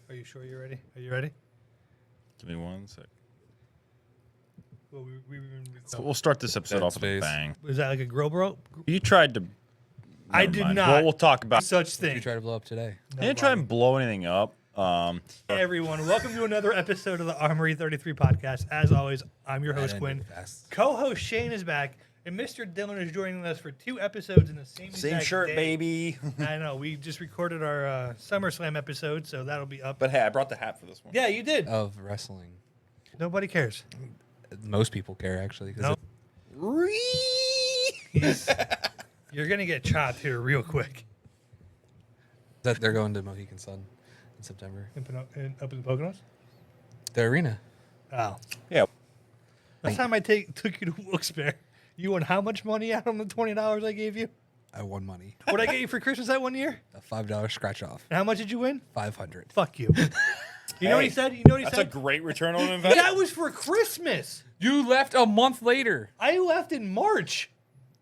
Are you sure you're ready? Are you ready? Give me 1 sec. Well, We'll start this episode off with a bang. Was that like a grill bro? You tried to... I Never did mind. not. Well, we'll talk about... Such Did thing. you try to blow up today? I didn't try and blow anything up. Hey everyone, welcome to another episode of the Armory 33 podcast. As always, I'm your host, Quinn. Co-host Shane is back, and Mr. Dylan is joining us for 2 episodes in the same exact shirt, day. baby. I know, we just recorded our SummerSlam episode, so that'll be up. But hey, I brought the hat for this one. Yeah, you did. Of wrestling. Nobody cares. Most people care, actually. No. You're going to get chopped here real quick. That they're going to Mohegan Sun in September. Up in the Poconos? The arena. Oh. Yeah. Last time I took you to Wilkes-Barre, you won how much money out on the $20 I gave you? I won money. What did I get you for Christmas that one year? A $5 scratch off. And how much did you win? 500. Fuck you. You know what he said? You know what he That's said? a great return on investment. That was for Christmas. You left a month later. I left in March.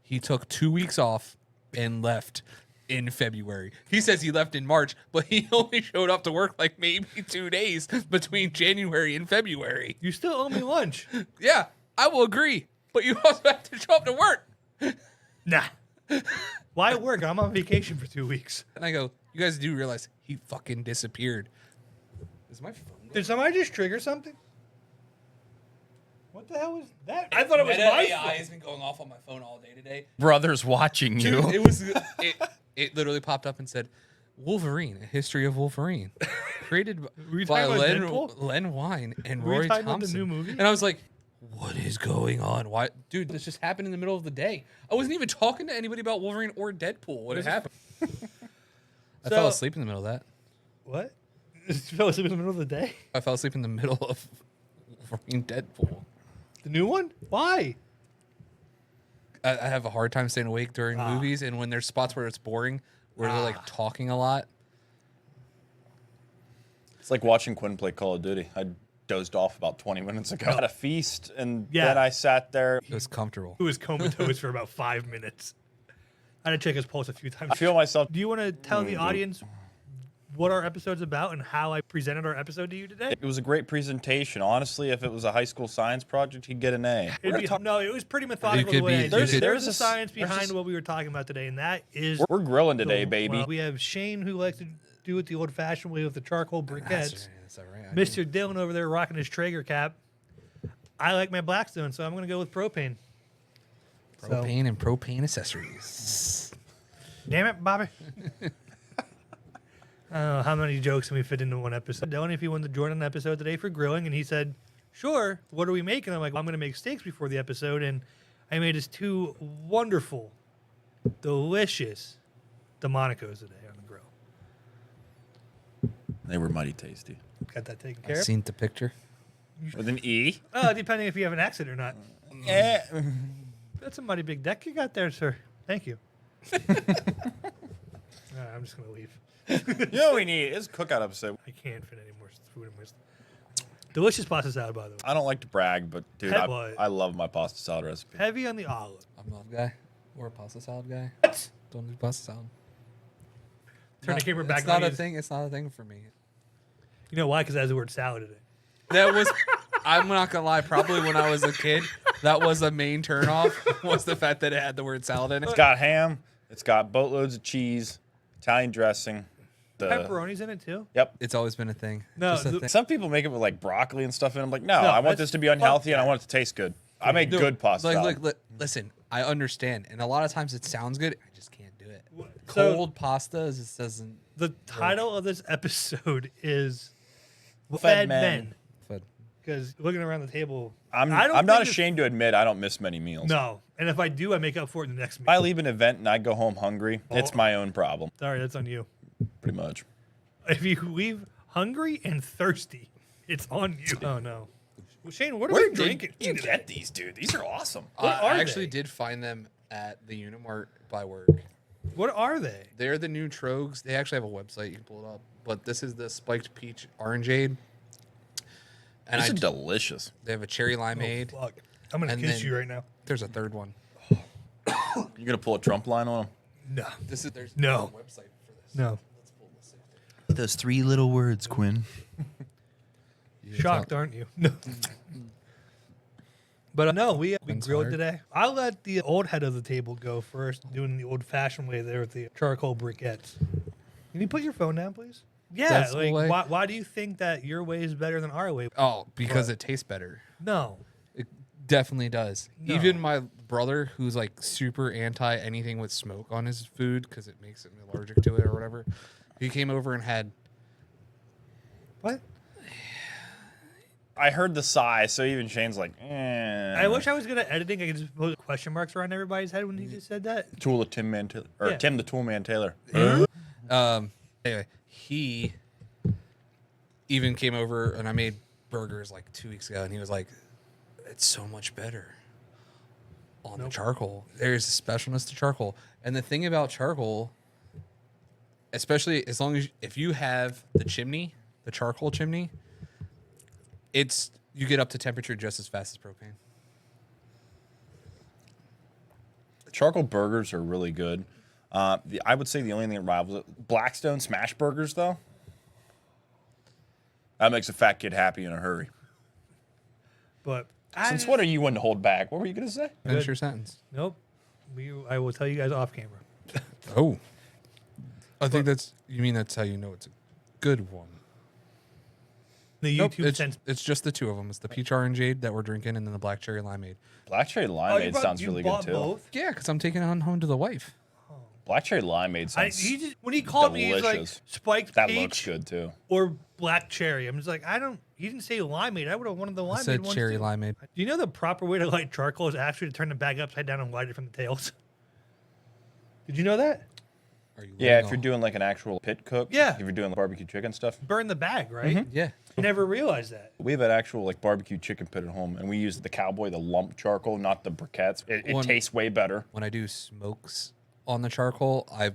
He took 2 weeks off and left in February. He says he left in March, but he only showed up to work like maybe 2 days between January and February. You still owe me lunch. Yeah, I will agree. But you also have to show up to work. Nah. Why work? I'm on vacation for 2 weeks. And I go, you guys do realize he fucking disappeared. Is my phone going? Did somebody just trigger something? What the hell was that? I thought it was Meta my AI phone. has been going off on my phone all day today. Brother's watching you. Dude, it was it literally popped up and said, Wolverine, a history of Wolverine. Created Were you by talking about Deadpool? Len Wein and Were you Roy talking about Thompson. the new movie? And I was like, what is going on? Why, dude, this just happened in the middle of the day. I wasn't even talking to anybody about Wolverine or Deadpool. What had happened? I fell asleep in the middle of that. What? You fell asleep in the middle of the day? I fell asleep in the middle of Wolverine Deadpool. The new one? Why? I have a hard time staying awake during movies, and when there's spots where it's boring, where they're like talking a lot. It's like watching Quinn play Call of Duty. I dozed off about 20 minutes ago. I had a feast, and then I sat there. It was comfortable. He was comatose for about 5 minutes. I had to check his pulse a few times. I feel myself. Do you want to tell the audience what our episode's about and how I presented our episode to you today? It was a great presentation. Honestly, if it was a high school science project, he'd get an A. No, it was pretty methodical the way I did it. There's a science behind what we were talking about today, and that is... We're grilling today, baby. We have Shane, who likes to do it the old-fashioned way with the charcoal briquettes. That's right. Mr. Dylan over there rocking his Traeger cap. I like my Blackstone, so I'm going to go with propane. Propane and propane accessories. Damn it, Bobby. I don't know how many jokes can we fit into one episode. Dylan, if he wanted to join an episode today for grilling, and he said, sure, what are we making? I'm like, well, I'm going to make steaks before the episode, and I made us 2 wonderful, delicious Delmonicos today on the grill. They were mighty tasty. Got that taken care I've of? seen the picture. With an E? Depending if you have an accent or not. That's a mighty big deck you got there, sir. Thank you. I'm just going to leave. You know what we need? It's a cookout episode. I can't fit any more food in my delicious pasta salad, by the way. I don't like to brag, but dude, I love my pasta salad recipe. Heavy on the olive. I'm not a guy or a pasta salad guy. What? Don't do pasta salad. Turn the camera back. It's not a thing. It's not a thing for me. You know why? Because it has the word salad in it. That was. I'm not gonna lie. Probably when I was a kid, that was a main turnoff. Was the fact that it had the word salad in it. It's got ham. It's got boatloads of cheese, Italian dressing. Pepperoni's in it too. Yep. It's always been a thing. No, Some people make it with like broccoli and stuff, and I'm like, no, I want this to be unhealthy and I want it to taste good. I make good pasta salad. Listen, I understand, and a lot of times it sounds good. I just can't do it. So- Cold pasta just doesn't. The title of this episode is Fed Men. Because looking around the table, I'm not ashamed to admit I don't miss many meals. No, and if I do, I make up for it in the next meal. If I leave an event and I go home hungry, it's my own problem. Sorry, that's on you. Pretty much. If you leave hungry and thirsty, it's on you. Oh no. Well, Shane, what are Where we did drinking? you get these, dude? These are awesome. I actually did find them at the Unimart by work. What are they? They're the new Trogs. They actually have a website. You can pull it up. But this is the spiked peach orangeade. And These are delicious. They have a cherry limeade. Oh, fuck. I'm going to kiss you right now. There's a third one. You gonna pull a Trump line on them? No. There's No. a website for this. No. Let's pull this those 3 little words, Quinn. Shocked, aren't you? No. But no, we grilled today. I'll let the old head of the table go first, doing the old-fashioned way there with the charcoal briquettes. Can you put your phone down, please? Yeah, That's the way. why do you think that your way is better than our way? Oh, because it tastes better. No. It definitely does. No. Even my brother, who's like super anti anything with smoke on his food because it makes him allergic to it or whatever, he came over and had. What? I heard the sigh, so even Shane's like, eh. I wish I was good at editing. I could just put question marks around everybody's head when he just said that. Tool of Tim Man Taylor. Or Yeah. Tim the Toolman Taylor. Anyway, he even came over and I made burgers like 2 weeks ago, and he was like, "It's so much better on the charcoal. There's a specialness to charcoal." And the thing about charcoal, especially as long as if you have the chimney, the charcoal chimney, you get up to temperature just as fast as propane. Charcoal burgers are really good. I would say the only thing that rivals it, Blackstone smash burgers, though. That makes a fat kid happy in a hurry. But Since when are you one to hold back? What were you going to say? Finish your sentence. Nope. I will tell you guys off camera. Oh. I think that's how you know it's a good one. The Nope, YouTube sense. it's just the two of them. It's the peach orangeade that we're drinking, and then the black cherry limeade. Black cherry limeade sounds really good, too. Both? Yeah, because I'm taking it on home to the wife. Black cherry limeade sounds When he called me, he's like delicious. spiked That peach looks good, too. or black cherry. I'm just like, he didn't say limeade. I would have wanted the limeade I said ones cherry too. limeade. Do you know the proper way to light charcoal is actually to turn the bag upside down and light it from the tails? Did you know that? Are you Yeah, letting if you're doing like an actual pit cook. Yeah. If you're doing like barbecue chicken stuff. Burn the bag, right? Yeah. I never realized that. We have an actual like barbecue chicken pit at home, and we use the cowboy, the lump charcoal, not the briquettes. It tastes way better. When I do smokes on the charcoal, I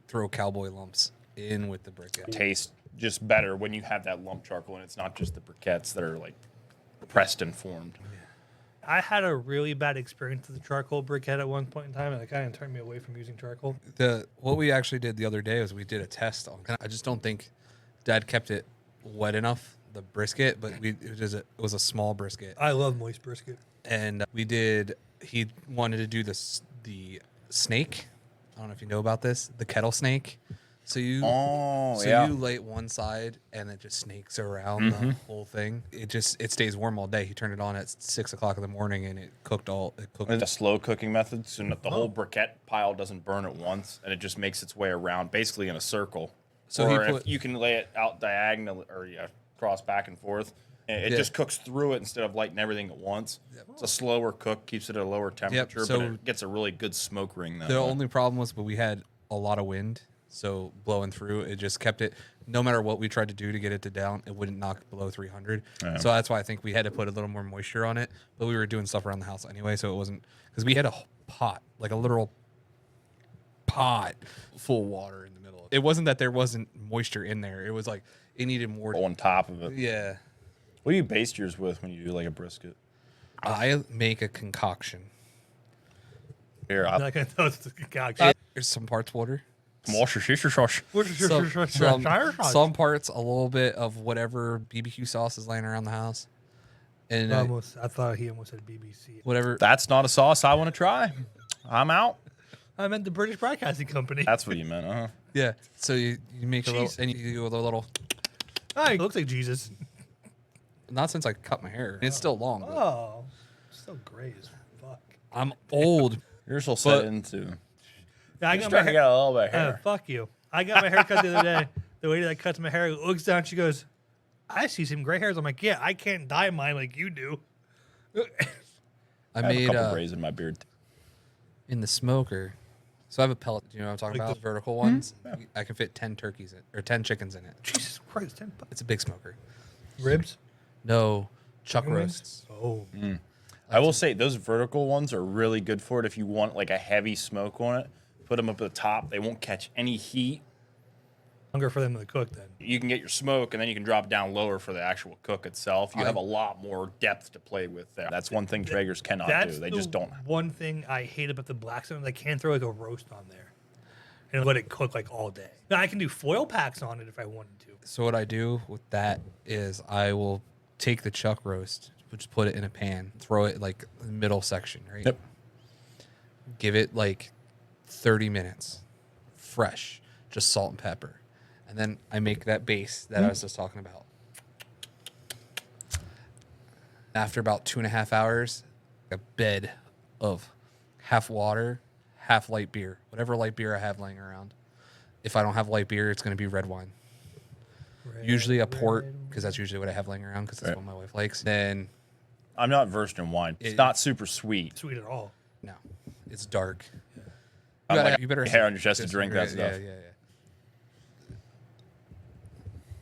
throw cowboy lumps in with the briquette. Tastes just better when you have that lump charcoal, and it's not just the briquettes that are like pressed and formed. I had a really bad experience with the charcoal briquette at one point in time, and it kind of turned me away from using charcoal. What we actually did the other day was we did a test on. I just don't think Dad kept it wet enough, the brisket, but it was a small brisket. I love moist brisket. And he wanted to do the snake. I don't know if you know about this, the kettle snake. So you light one side and it just snakes around the whole thing. It stays warm all day. He turned it on at 6 o'clock in the morning and it cooked. It's a slow cooking method, so the whole briquette pile doesn't burn at once, and it just makes its way around, basically in a circle. So if you can lay it out diagonal or cross back and forth, it just cooks through it instead of lighting everything at once. Yep. It's a slower cook, keeps it at a lower temperature, so but it gets a really good smoke ring. The only problem was, we had a lot of wind. So blowing through, it just kept it, no matter what we tried to do to get it to down, it wouldn't knock below 300. Yeah. So that's why I think we had to put a little more moisture on it. But we were doing stuff around the house anyway, so it wasn't, because we had a pot, like a literal pot full of water in the middle. It wasn't that there wasn't moisture in there. It was like it needed more. On top of it. Yeah. What do you baste yours with when you do like a brisket? I make a concoction. Here, Like I thought it's a concoction. There's some parts water. Some parts, a little bit of whatever BBQ sauce is laying around the house. And I thought he almost said BBC. Whatever. That's not a sauce I want to try. I'm out. I meant the British Broadcasting Company. That's what you meant, huh? Yeah. So you make a little, and you do a little. Oh, he looks like Jesus. Not since I cut my hair. It's still long. But Oh, still gray as fuck. I'm old. You're still set into. Yeah, I Just got trying my to hair. get a little bit of hair. Fuck you. I got my hair cut the other day. The lady that cuts my hair looks down. She goes, "I see some gray hairs." I'm like, "Yeah, I can't dye mine like you do." I have a couple grays in my beard. In the smoker. So I have a pellet. You know what I'm talking about? Vertical ones. Yeah. I can fit 10 turkeys or 10 chickens in it. Jesus Christ, 10 bucks. It's a big smoker. Ribs? No, chuck roasts. Oh. I will say those vertical ones are really good for it if you want like a heavy smoke on it. Put them up at the top. They won't catch any heat. Longer for them to cook then. You can get your smoke and then you can drop it down lower for the actual cook itself. You have a lot more depth to play with there. That's one thing Traegers cannot do. They just don't. One thing I hate about the Blackstone, they can't throw like a roast on there. and let it cook like all day. Now I can do foil packs on it if I wanted to. So what I do with that is I will take the chuck roast, just put it in a pan, throw it like the middle section, right? Yep. Give it like 30 minutes, fresh, just salt and pepper. And then I make that base that I was just talking about. After about 2.5 hours, a bed of half water, half light beer, whatever light beer I have laying around. If I don't have light beer, it's going to be red wine. Usually a port, because that's usually what I have laying around, because that's what my wife likes. Then I'm not versed in wine. It's not super sweet. Sweet at all. no, it's dark. You better hair on your chest to drink that stuff. Yeah.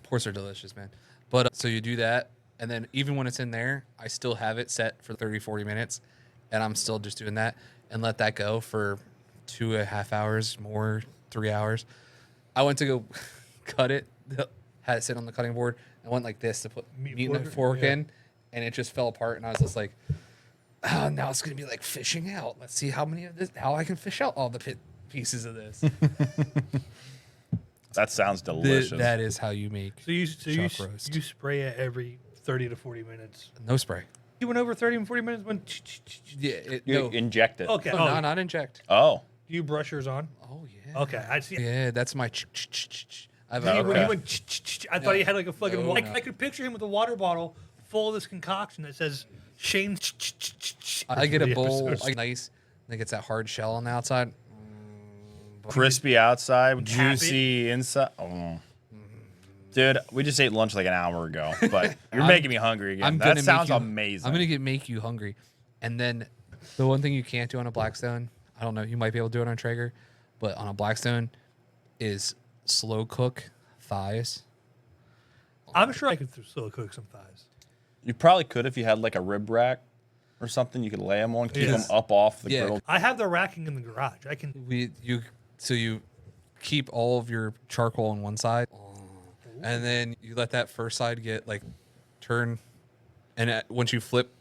Ports are delicious, man. But so you do that, and then even when it's in there, I still have it set for 30, 40 minutes, and I'm still just doing that and let that go for 2.5 hours, more, 3 hours. I went to go cut it, had it sit on the cutting board, and went like this to put meat in the fork in, and it just fell apart, and I was just like, oh, now it's going to be like fishing out. Let's see how I can fish out all the pieces of this. That sounds delicious. That is how you make You roast. you spray it every 30 to 40 minutes. No spray. You went over 30 and 40 minutes when Yeah, You inject it. Okay. No, not inject. Oh. Do you brush yours on? Oh yeah. Okay. I see. Yeah, that's my. I've When Okay. he went, I thought he had like a fucking. No, I no. could picture him with a water bottle full of this concoction that says Shane. I get a the bowl, episodes. like nice. I think it's that hard shell on the outside. Crispy outside, juicy inside. Oh. Dude, we just ate lunch like an hour ago, but you're making me hungry again. That sounds amazing. I'm gonna make you hungry. And then the one thing you can't do on a Blackstone, I don't know, you might be able to do it on Traeger, but on a Blackstone is slow cook thighs. I'm sure I could slow cook some thighs. You probably could if you had like a rib rack or something. You could lay them on, keep them up off the griddle. I have the racking in the garage. I can. So you keep all of your charcoal on one side, and then you let that first side get like turn, and once you flip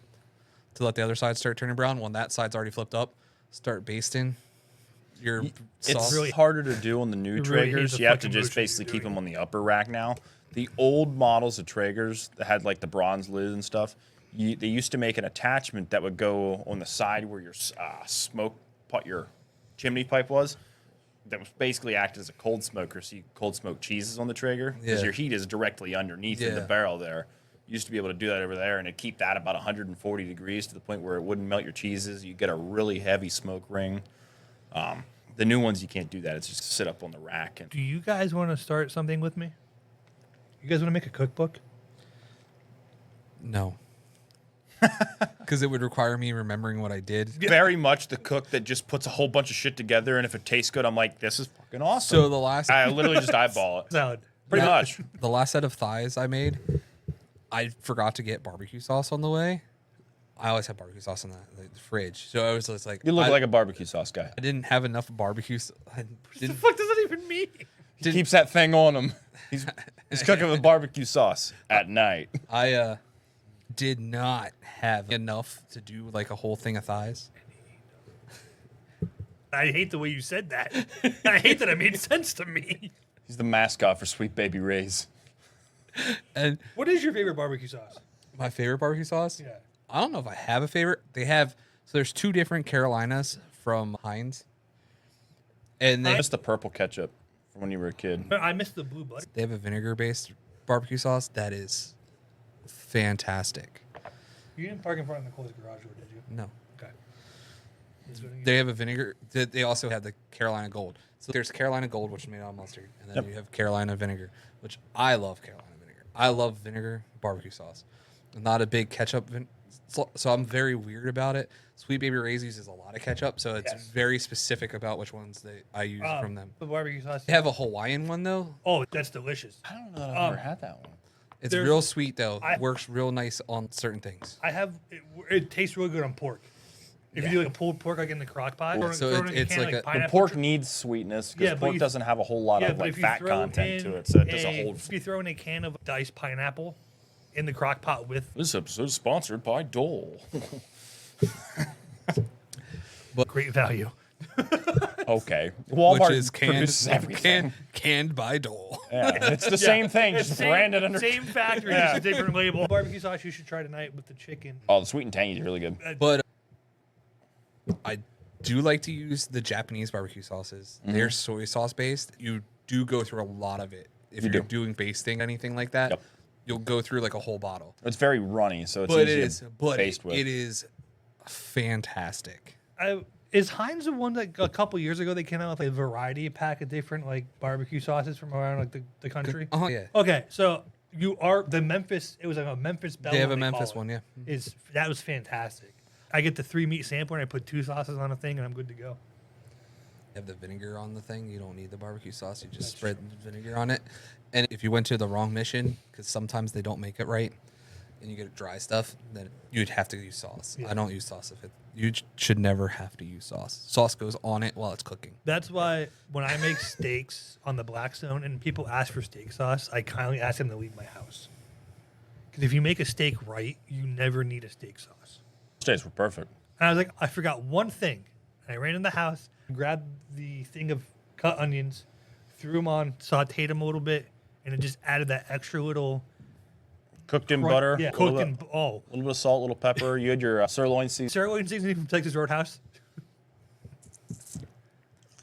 to let the other side start turning brown, when that side's already flipped up, start basting your sauce. It's really harder to do on the new Traegers. You have to just basically keep them on the upper rack now. The old models of Traegers that had like the bronze lid and stuff, they used to make an attachment that would go on the side where your your chimney pipe was. That was basically acted as a cold smoker, so you cold smoke cheeses on the Traeger because your heat is directly underneath in the barrel there. You used to be able to do that over there, and it'd keep that about 140 degrees to the point where it wouldn't melt your cheeses. You get a really heavy smoke ring. The new ones, you can't do that. It's just sit up on the rack. Do you guys want to start something with me? You guys want to make a cookbook? No. Because it would require me remembering what I did. Very much the cook that just puts a whole bunch of shit together, and if it tastes good, I'm like, this is fucking awesome. So the last, I literally just eyeball it. Salad. Pretty much. the last set of thighs I made, I forgot to get barbecue sauce on the way. I always have barbecue sauce in the fridge, so I was just like, You look like a barbecue sauce guy. I didn't have enough barbecue. What the fuck does that even mean? He keeps that thing on him. He's cooking with barbecue sauce at night. I did not have enough to do like a whole thing of thighs. I hate the way you said that. I hate that it made sense to me. He's the mascot for Sweet Baby Ray's. And What is your favorite barbecue sauce? my favorite barbecue sauce? Yeah. I don't know if I have a favorite. They have, so there's 2 different Carolinas from Heinz. And I they, missed the purple ketchup from when you were a kid. I missed the blue butter. they have a vinegar-based barbecue sauce that is fantastic. You didn't park in front of Nicole's garage door, did you? No. Okay. They have a vinegar. They also have the Carolina Gold. So there's Carolina Gold, which is made out of mustard, and then you have Carolina vinegar, which I love Carolina vinegar. I love vinegar barbecue sauce. I'm not a big ketchup, so I'm very weird about it. Sweet Baby Ray's uses a lot of ketchup, so it's very specific about which ones I use from them. The barbecue sauce. They have a Hawaiian one though. Oh, that's delicious. I don't know that I've ever had that one. It's There's- real sweet though. I- Works real nice on certain things. I have it tastes really good on pork. If you do like a pulled pork like in the crock pot, So throw it in a it's can like a- The pineapple pork chip- needs sweetness Yeah, because but pork you- doesn't have a whole lot of but like if you fat throw content in to it, so it doesn't hold. If you throw in a can of diced pineapple in the crock pot with This episode is sponsored by Dole. great value. Okay. Walmart which is produces everything. canned by Dole. Yeah, it's the same thing, just branded under. Same factory, just a different label. Barbecue sauce you should try tonight with the chicken. Oh, the sweet and tangy is really good. But I do like to use the Japanese barbecue sauces. They're soy sauce based. You do go through a lot of it. If you're doing basting, anything like that, you'll go through like a whole bottle. It's very runny, so it's easy to baste with. It is fantastic. Is Heinz the one that a couple years ago they came out with a variety pack of different like barbecue sauces from around like the country? Oh yeah. Okay, so you are the Memphis. It was like a Memphis Bell. They have a Memphis one, yeah. That was fantastic. I get the 3 meat sampler and I put 2 sauces on a thing and I'm good to go. You have the vinegar on the thing. You don't need the barbecue sauce. You just spread vinegar on it. And if you went to the wrong mission, because sometimes they don't make it right, and you get dry stuff, then you'd have to use sauce. Yeah. I don't use sauce you should never have to use sauce. Sauce goes on it while it's cooking. That's why when I make steaks on the Blackstone and people ask for steak sauce, I kindly ask them to leave my house. Because if you make a steak right, you never need a steak sauce. Steaks were perfect. And I was like, I forgot one thing. And I ran in the house, grabbed the thing of cut onions, threw them on, sauteed them a little bit, and it just added that extra little Cooked in butter. Yeah, a little cooked in bit, a little bit of salt, a little pepper. You had your sirloin seasoning. sirloin seasoning from Texas Roadhouse.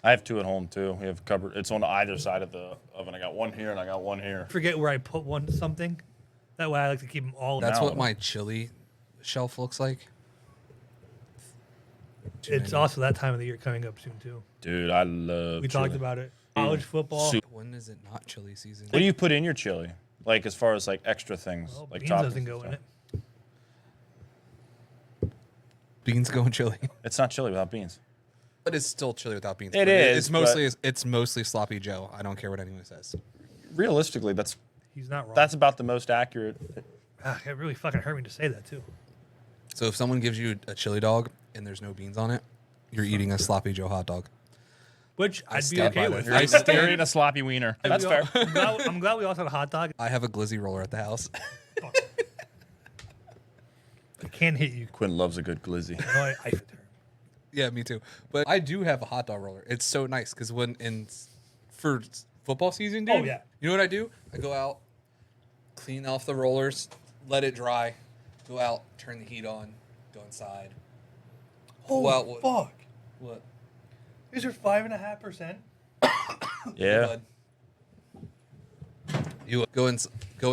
I have 2 at home too. We have cupboard. It's on either side of the oven. I got one here and I got one here. Forget where I put one something. That way I like to keep them all. That's now. what my chili shelf looks like. It's also that time of the year coming up soon too. Dude, I love We chili. talked about it. College football. When is it not chili season? What do you put in your chili? Like as far as like extra things, Well, like beans toppings doesn't and go in stuff. it. Beans go in chili. It's not chili without beans. But it's still chili without beans. It But is, It's mostly sloppy Joe. I don't care what anyone says. Realistically, that's He's not wrong. about the most accurate. It really fucking hurt me to say that too. So if someone gives you a chili dog and there's no beans on it, you're eating a sloppy Joe hot dog. Which I'd be stand okay by with. that. You're eating a sloppy wiener. That's fair. I'm glad we also had a hot dog. I have a glizzy roller at the house. I can't hit you. Quinn loves a good glizzy. No, Yeah, me too. But I do have a hot dog roller. It's so nice because for football season, dude. Oh, yeah. You know what I do? I go out, clean off the rollers, let it dry, go out, turn the heat on, go inside. Holy fuck. What? These are 5.5%. Yeah. You go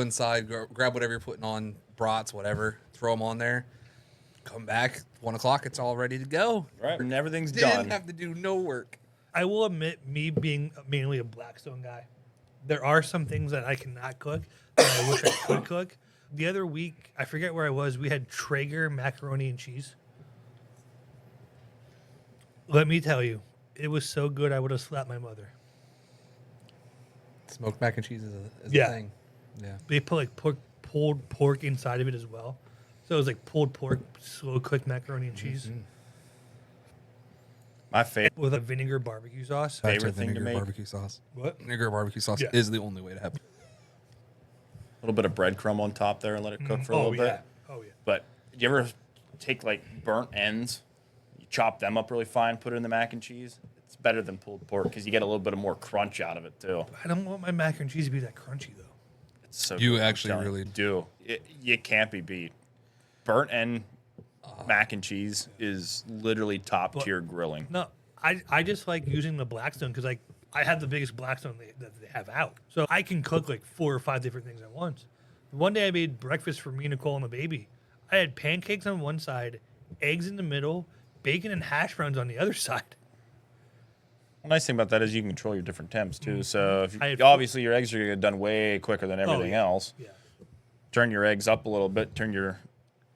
inside, grab whatever you're putting on, brats, whatever, throw them on there. Come back, 1 o'clock, it's all ready to go. Right. And everything's Didn't done. have to do no work. I will admit, me being mainly a Blackstone guy, there are some things that I cannot cook that I wish I could cook. The other week, I forget where I was, we had Traeger macaroni and cheese. Let me tell you, it was so good I would have slapped my mother. Smoked mac and cheese is a Yeah. thing. Yeah. They put like pulled pork inside of it as well. So it was like pulled pork, slow cooked macaroni and cheese My favorite. with a vinegar barbecue sauce. Favorite Back to thing to vinegar make. barbecue sauce. What? Vinegar barbecue sauce Yeah. is the only way to have it. A little bit of breadcrumb on top there and let it cook for a little bit. Oh yeah. But do you ever take like burnt ends, you chop them up really fine, put it in the mac and cheese? It's better than pulled pork because you get a little bit of more crunch out of it too. I don't want my mac and cheese to be that crunchy though. It's so You good, I'm actually telling you. really do. You can't be beat. Burnt end mac and cheese is literally top tier grilling. No, I just like using the Blackstone because like I have the biggest Blackstone that they have out, so I can cook like 4 or 5 different things at once. One day I made breakfast for me, Nicole, and the baby. I had pancakes on one side, eggs in the middle, bacon and hash browns on the other side. The nice thing about that is you can control your different temps too. So if I had obviously your eggs are gonna get done way quicker than everything else. Yeah. Turn your eggs up a little bit. Turn your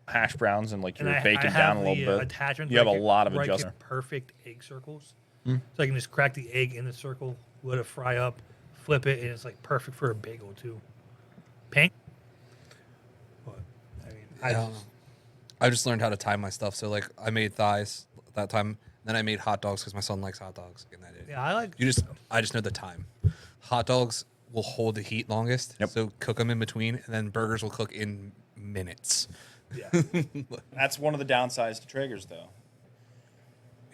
hash browns and like your And bacon I down a have little bit. attachments You have where a I can- lot of where I can adjustment. perfect egg circles, so I can just crack the egg in the circle, let it fry up, flip it, and it's like perfect for a bagel too. But I mean, I don't know. I just learned how to time my stuff. So like I made thighs that time. Then I made hot dogs because my son likes hot dogs. And that yeah, I like. I just know the time. Hot dogs will hold the heat longest. Yep. So cook them in between, and then burgers will cook in minutes. Yeah. That's one of the downsides to Traegers though.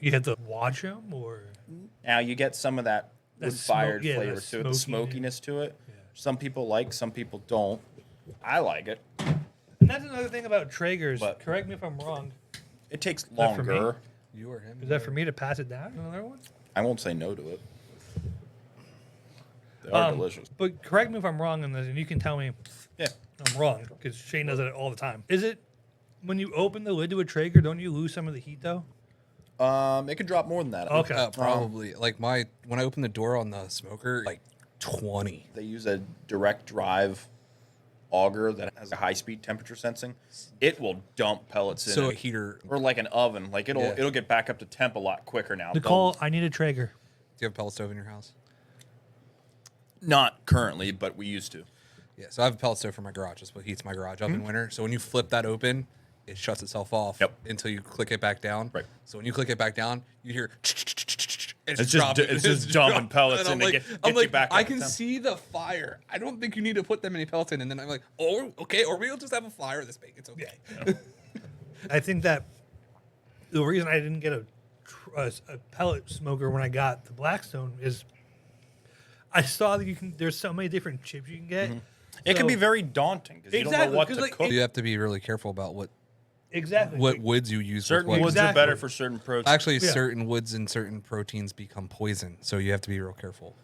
You have to watch them, or Now you get some of that wood-fired flavor that to it, the smokiness to it. Yeah. Some people like, some people don't. I like it. And that's another thing about Traegers. But correct me if I'm wrong. It takes longer. You or him? Is that for me to pass it down? Another one? I won't say no to it. They are delicious. But correct me if I'm wrong in this, and you can tell me I'm wrong, because Shane does it all the time. Is it when you open the lid to a Traeger, don't you lose some of the heat though? It could drop more than that. Okay. Probably. Like when I open the door on the smoker, like 20. They use a direct drive auger that has a high speed temperature sensing. It will dump pellets in So a a heater. or like an oven. Like it'll get back up to temp a lot quicker now. Nicole, I need a Traeger. Do you have a pellet stove in your house? Not currently, but we used to. Yeah, so I have a pellet stove for my garage. That's what heats my garage up in winter. So when you flip that open, it shuts itself off until you click it back down. Right. So when you click it back down, you hear It's just dumping pellets in to get you back up I to can temp. see the fire. I don't think you need to put that many pellets in. And then I'm like, oh, okay, or we'll just have a fire this big. It's okay. Yeah. I think that the reason I didn't get a pellet smoker when I got the Blackstone is I saw that there's so many different chips you can get. It can be very daunting because you don't know what to cook. You have to be really careful about what Exactly. woods you use. Certain with what. woods are better for certain proteins. Actually, certain woods and certain proteins become poison, so you have to be real careful.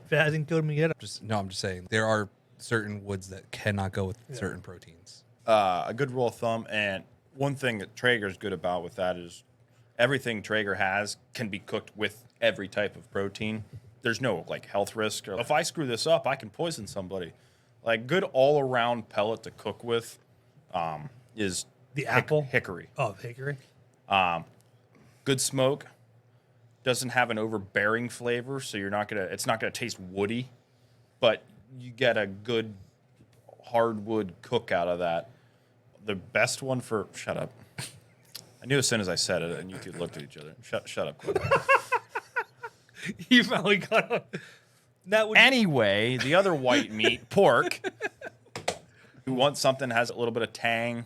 If it hasn't killed me yet, I'm just saying there are certain woods that cannot go with certain proteins. A good rule of thumb, and one thing that Traeger's good about with that is everything Traeger has can be cooked with every type of protein. There's no like health risk. Or if I screw this up, I can poison somebody. Like good all around pellet to cook with is the apple hickory. Oh, hickory. Good smoke. Doesn't have an overbearing flavor, so it's not gonna taste woody, but you get a good hardwood cook out of that. The best one for shut up. I knew as soon as I said it, and you two looked at each other. Shut up, Quinn. You finally got on. Anyway, the other white meat, pork. You want something that has a little bit of tang.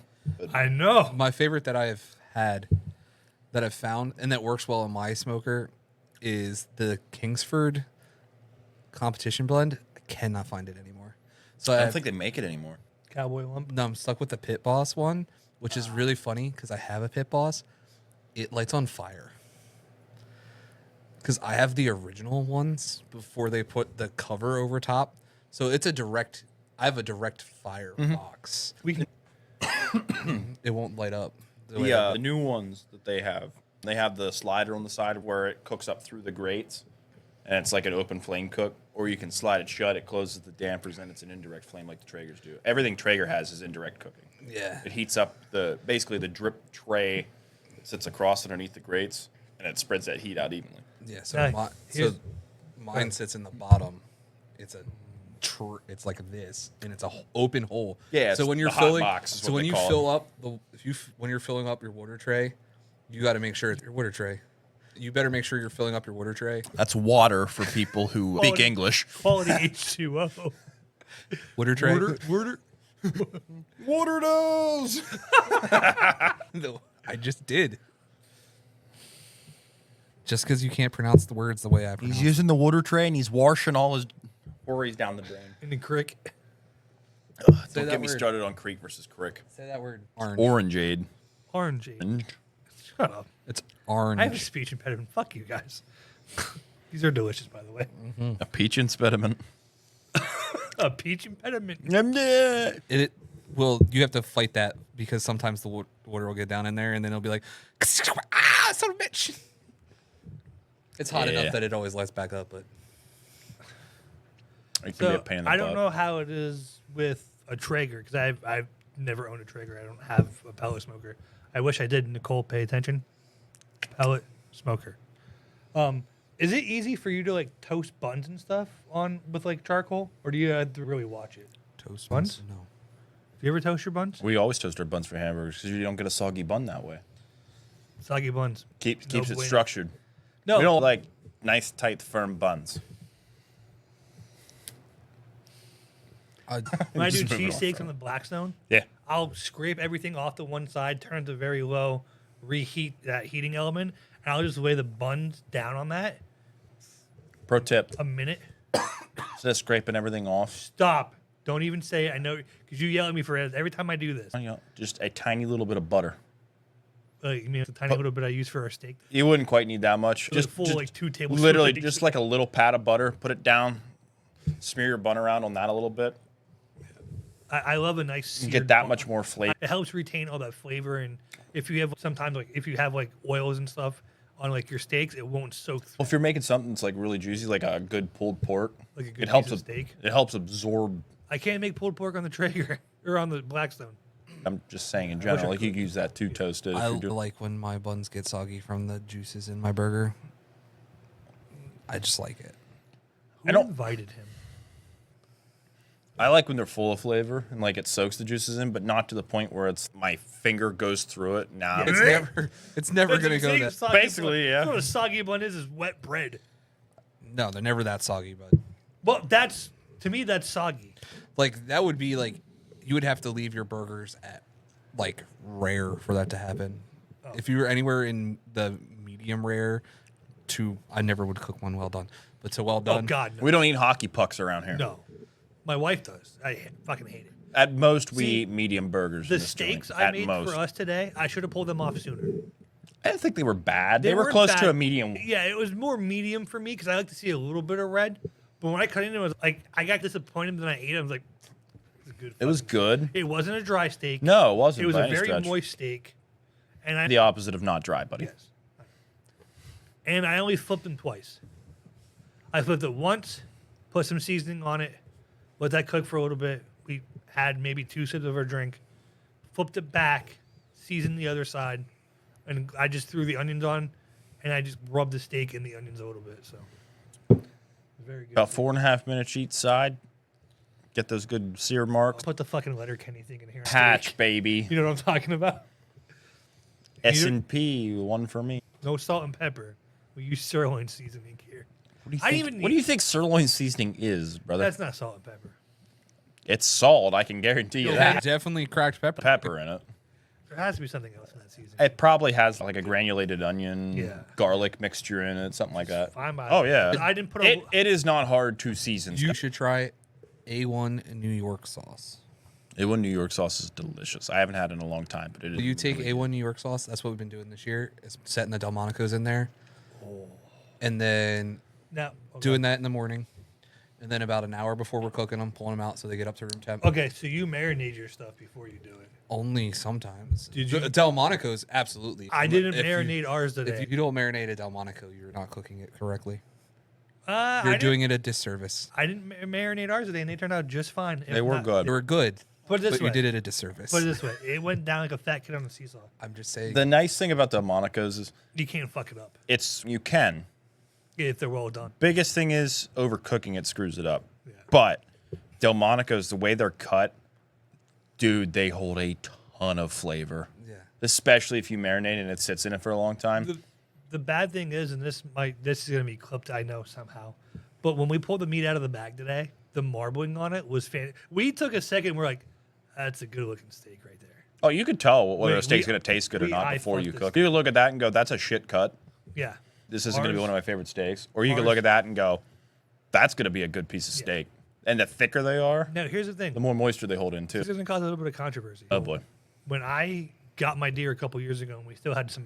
I know. My favorite that I've had, that I've found, and that works well in my smoker, is the Kingsford competition blend. I cannot find it anymore. So I don't think they make it anymore. Cowboy lump. No, I'm stuck with the Pit Boss one, which is really funny because I have a Pit Boss. It lights on fire. Because I have the original ones before they put the cover over top. So it's I have a direct fire box. We can. It won't light up. The new ones that they have the slider on the side where it cooks up through the grates, and it's like an open flame cook, or you can slide it shut, it closes the dampers, and it's an indirect flame like the Traegers do. Everything Traeger has is indirect cooking. Yeah. It heats up basically the drip tray that sits across underneath the grates, and it spreads that heat out evenly. Yeah, Nice. Mine sits in the bottom. It's it's like this, and it's a open hole. Yeah. So when you're the hot filling, box is so what when they you call fill it. up when you're filling up your water tray, you got to make sure it's your water tray. You better make sure you're filling up your water tray. That's water for people who speak English. Quality H2O. Water tray. Water does. No, I just did. Just because you can't pronounce the words the way I pronounce. He's using the water tray and he's washing all his worries down the drain. In the crick. Don't get me started on creek versus crick. Say that word. Orange. Orangeade. Orange. Shut up. It's orange. I have a speech impediment. Fuck you guys. These are delicious, by the way. A peach impediment. A peach impediment. Well, you have to fight that because sometimes the water will get down in there and then it'll be like, ah, son of a bitch. It's hot enough that it always lights back up, but it can be a pain in the I don't butt. know how it is with a Traeger because I've never owned a Traeger. I don't have a pellet smoker. I wish I did. Nicole, pay attention. Pellet smoker. Is it easy for you to like toast buns and stuff with like charcoal, or do you have to really watch it? toast buns? No. Do you ever toast your buns? We always toast our buns for hamburgers because you don't get a soggy bun that way. Soggy buns. Keeps No it bueno. structured. No. We don't like nice, tight, firm buns. When I do Just moving on cheesesteaks from on the Blackstone, Yeah. I'll scrape everything off to one side, turn it to very low, reheat that heating element, and I'll just lay the buns down on that. Pro tip: a minute. instead of scraping everything off, Stop. Don't even say it. I know because you yell at me for it every time I do this. just a tiny little bit of butter. You mean the tiny little bit I use for our steak? You wouldn't quite need that much. Just full like 2 tablespoons. Literally, just like a little pat of butter. Put it down. Smear your bun around on that a little bit. I love a nice. You get that much more flavor. It helps retain all that flavor, and if you have sometimes like if you have like oils and stuff on like your steaks, it won't soak. Well, if you're making something that's like really juicy, like a good pulled pork, Like a good it helps piece of steak. It helps absorb. I can't make pulled pork on the Traeger or on the Blackstone. I'm just saying in general, like you can use that too toasted. I like when my buns get soggy from the juices in my burger. I just like it. Who invited him? I like when they're full of flavor and like it soaks the juices in, but not to the point where it's my finger goes through it. Nah, It's never gonna go that. Basically, yeah. That's what a soggy bun is wet bread. No, they're never that soggy, but Well, to me that's soggy. like that would be like you would have to leave your burgers at like rare for that to happen. If you were anywhere in the medium rare to, I never would cook one well done, but to well done. Oh God, no. We don't eat hockey pucks around here. No. My wife does. I fucking hate it. At most, we eat medium burgers. The in this steaks joint. I At made most. for us today, I should have pulled them off sooner. I didn't think they were bad. They were weren't close bad. to a medium. Yeah, it was more medium for me because I like to see a little bit of red. But when I cut into it, I was like, I got disappointed when I ate it. I was like, it's good. It was good. It wasn't a dry steak. No, it wasn't. It was by a any very stretch. moist steak. And The opposite of not dry, buddy. yes. And I only flipped them twice. I flipped it once, put some seasoning on it, let that cook for a little bit. We had maybe 2 sips of our drink, flipped it back, seasoned the other side, and I just threw the onions on, and I just rubbed the steak in the onions a little bit. So very good. About 4.5 minutes each side. Get those good sear marks. Put the fucking Letterkenny thing in here. Patch, Steak. baby. You know what I'm talking about? S&P, one for me. No salt and pepper. We use sirloin seasoning here. What do you think sirloin seasoning is, brother? That's not salt and pepper. It's salt. I can guarantee you that. Definitely cracked pepper. Pepper in it. There has to be something else in that seasoning. It probably has like a granulated onion, Yeah. garlic mixture in it, something like that. Fine by Oh yeah. I didn't put It is not hard to season. You should try A1 New York sauce. A1 New York sauce is delicious. I haven't had it in a long time, but it is. You take really A1 New York sauce. That's what we've been doing this year. Is setting the Delmonico's in there, and then now doing that in the morning, and then about an hour before we're cooking them, pulling them out so they get up to room temp. Okay, so you marinate your stuff before you do it. Only sometimes. Did you- Delmonico's absolutely. I didn't If you- marinate ours today. If you don't marinate a Delmonico, you're not cooking it correctly. I You're didn't- doing it a disservice. I didn't marinate ours today, and they turned out just fine. They were good. They were good, Put it this but way. you did it a disservice. Put it this way. It went down like a fat kid on a seesaw. I'm just saying. The nice thing about Delmonico's is You can't fuck it up you can. if they're well done. Biggest thing is overcooking it screws it up. Yeah. But Delmonico's, the way they're cut, dude, they hold a ton of flavor. Yeah. Especially if you marinate and it sits in it for a long time. The bad thing is, and this is gonna be clipped, I know somehow, but when we pulled the meat out of the bag today, the marbling on it was we took a second. We're like, that's a good looking steak right there. Oh, you could tell whether a Wait, steak's going to taste good or not I before fucked you this. cook. You could look at that and go, that's a shit cut. Yeah. This isn't going to be Ours- one of my favorite steaks. Or you could ours- look at that and go, that's going to be a good piece of steak. And the thicker they are, Now here's the thing. the more moisture they hold in too. This is gonna cause a little bit of controversy. Oh boy. When I got my deer a couple years ago, and we still had some.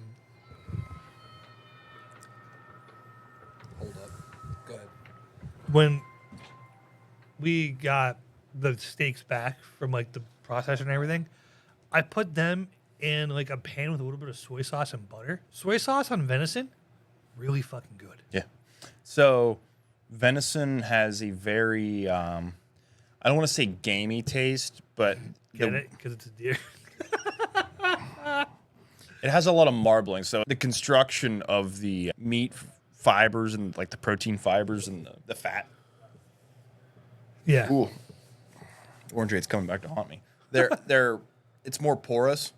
Hold up. Go ahead. When we got the steaks back from like the processor and everything, I put them in like a pan with a little bit of soy sauce and butter. Soy sauce on venison, really fucking good. Yeah. So venison has a very, I don't want to say gamey taste, but Get it? Because it's a deer. it has a lot of marbling. So the construction of the meat fibers and like the protein fibers and the fat. Yeah. Ooh. Orange rate's coming back to haunt me. It's more porous,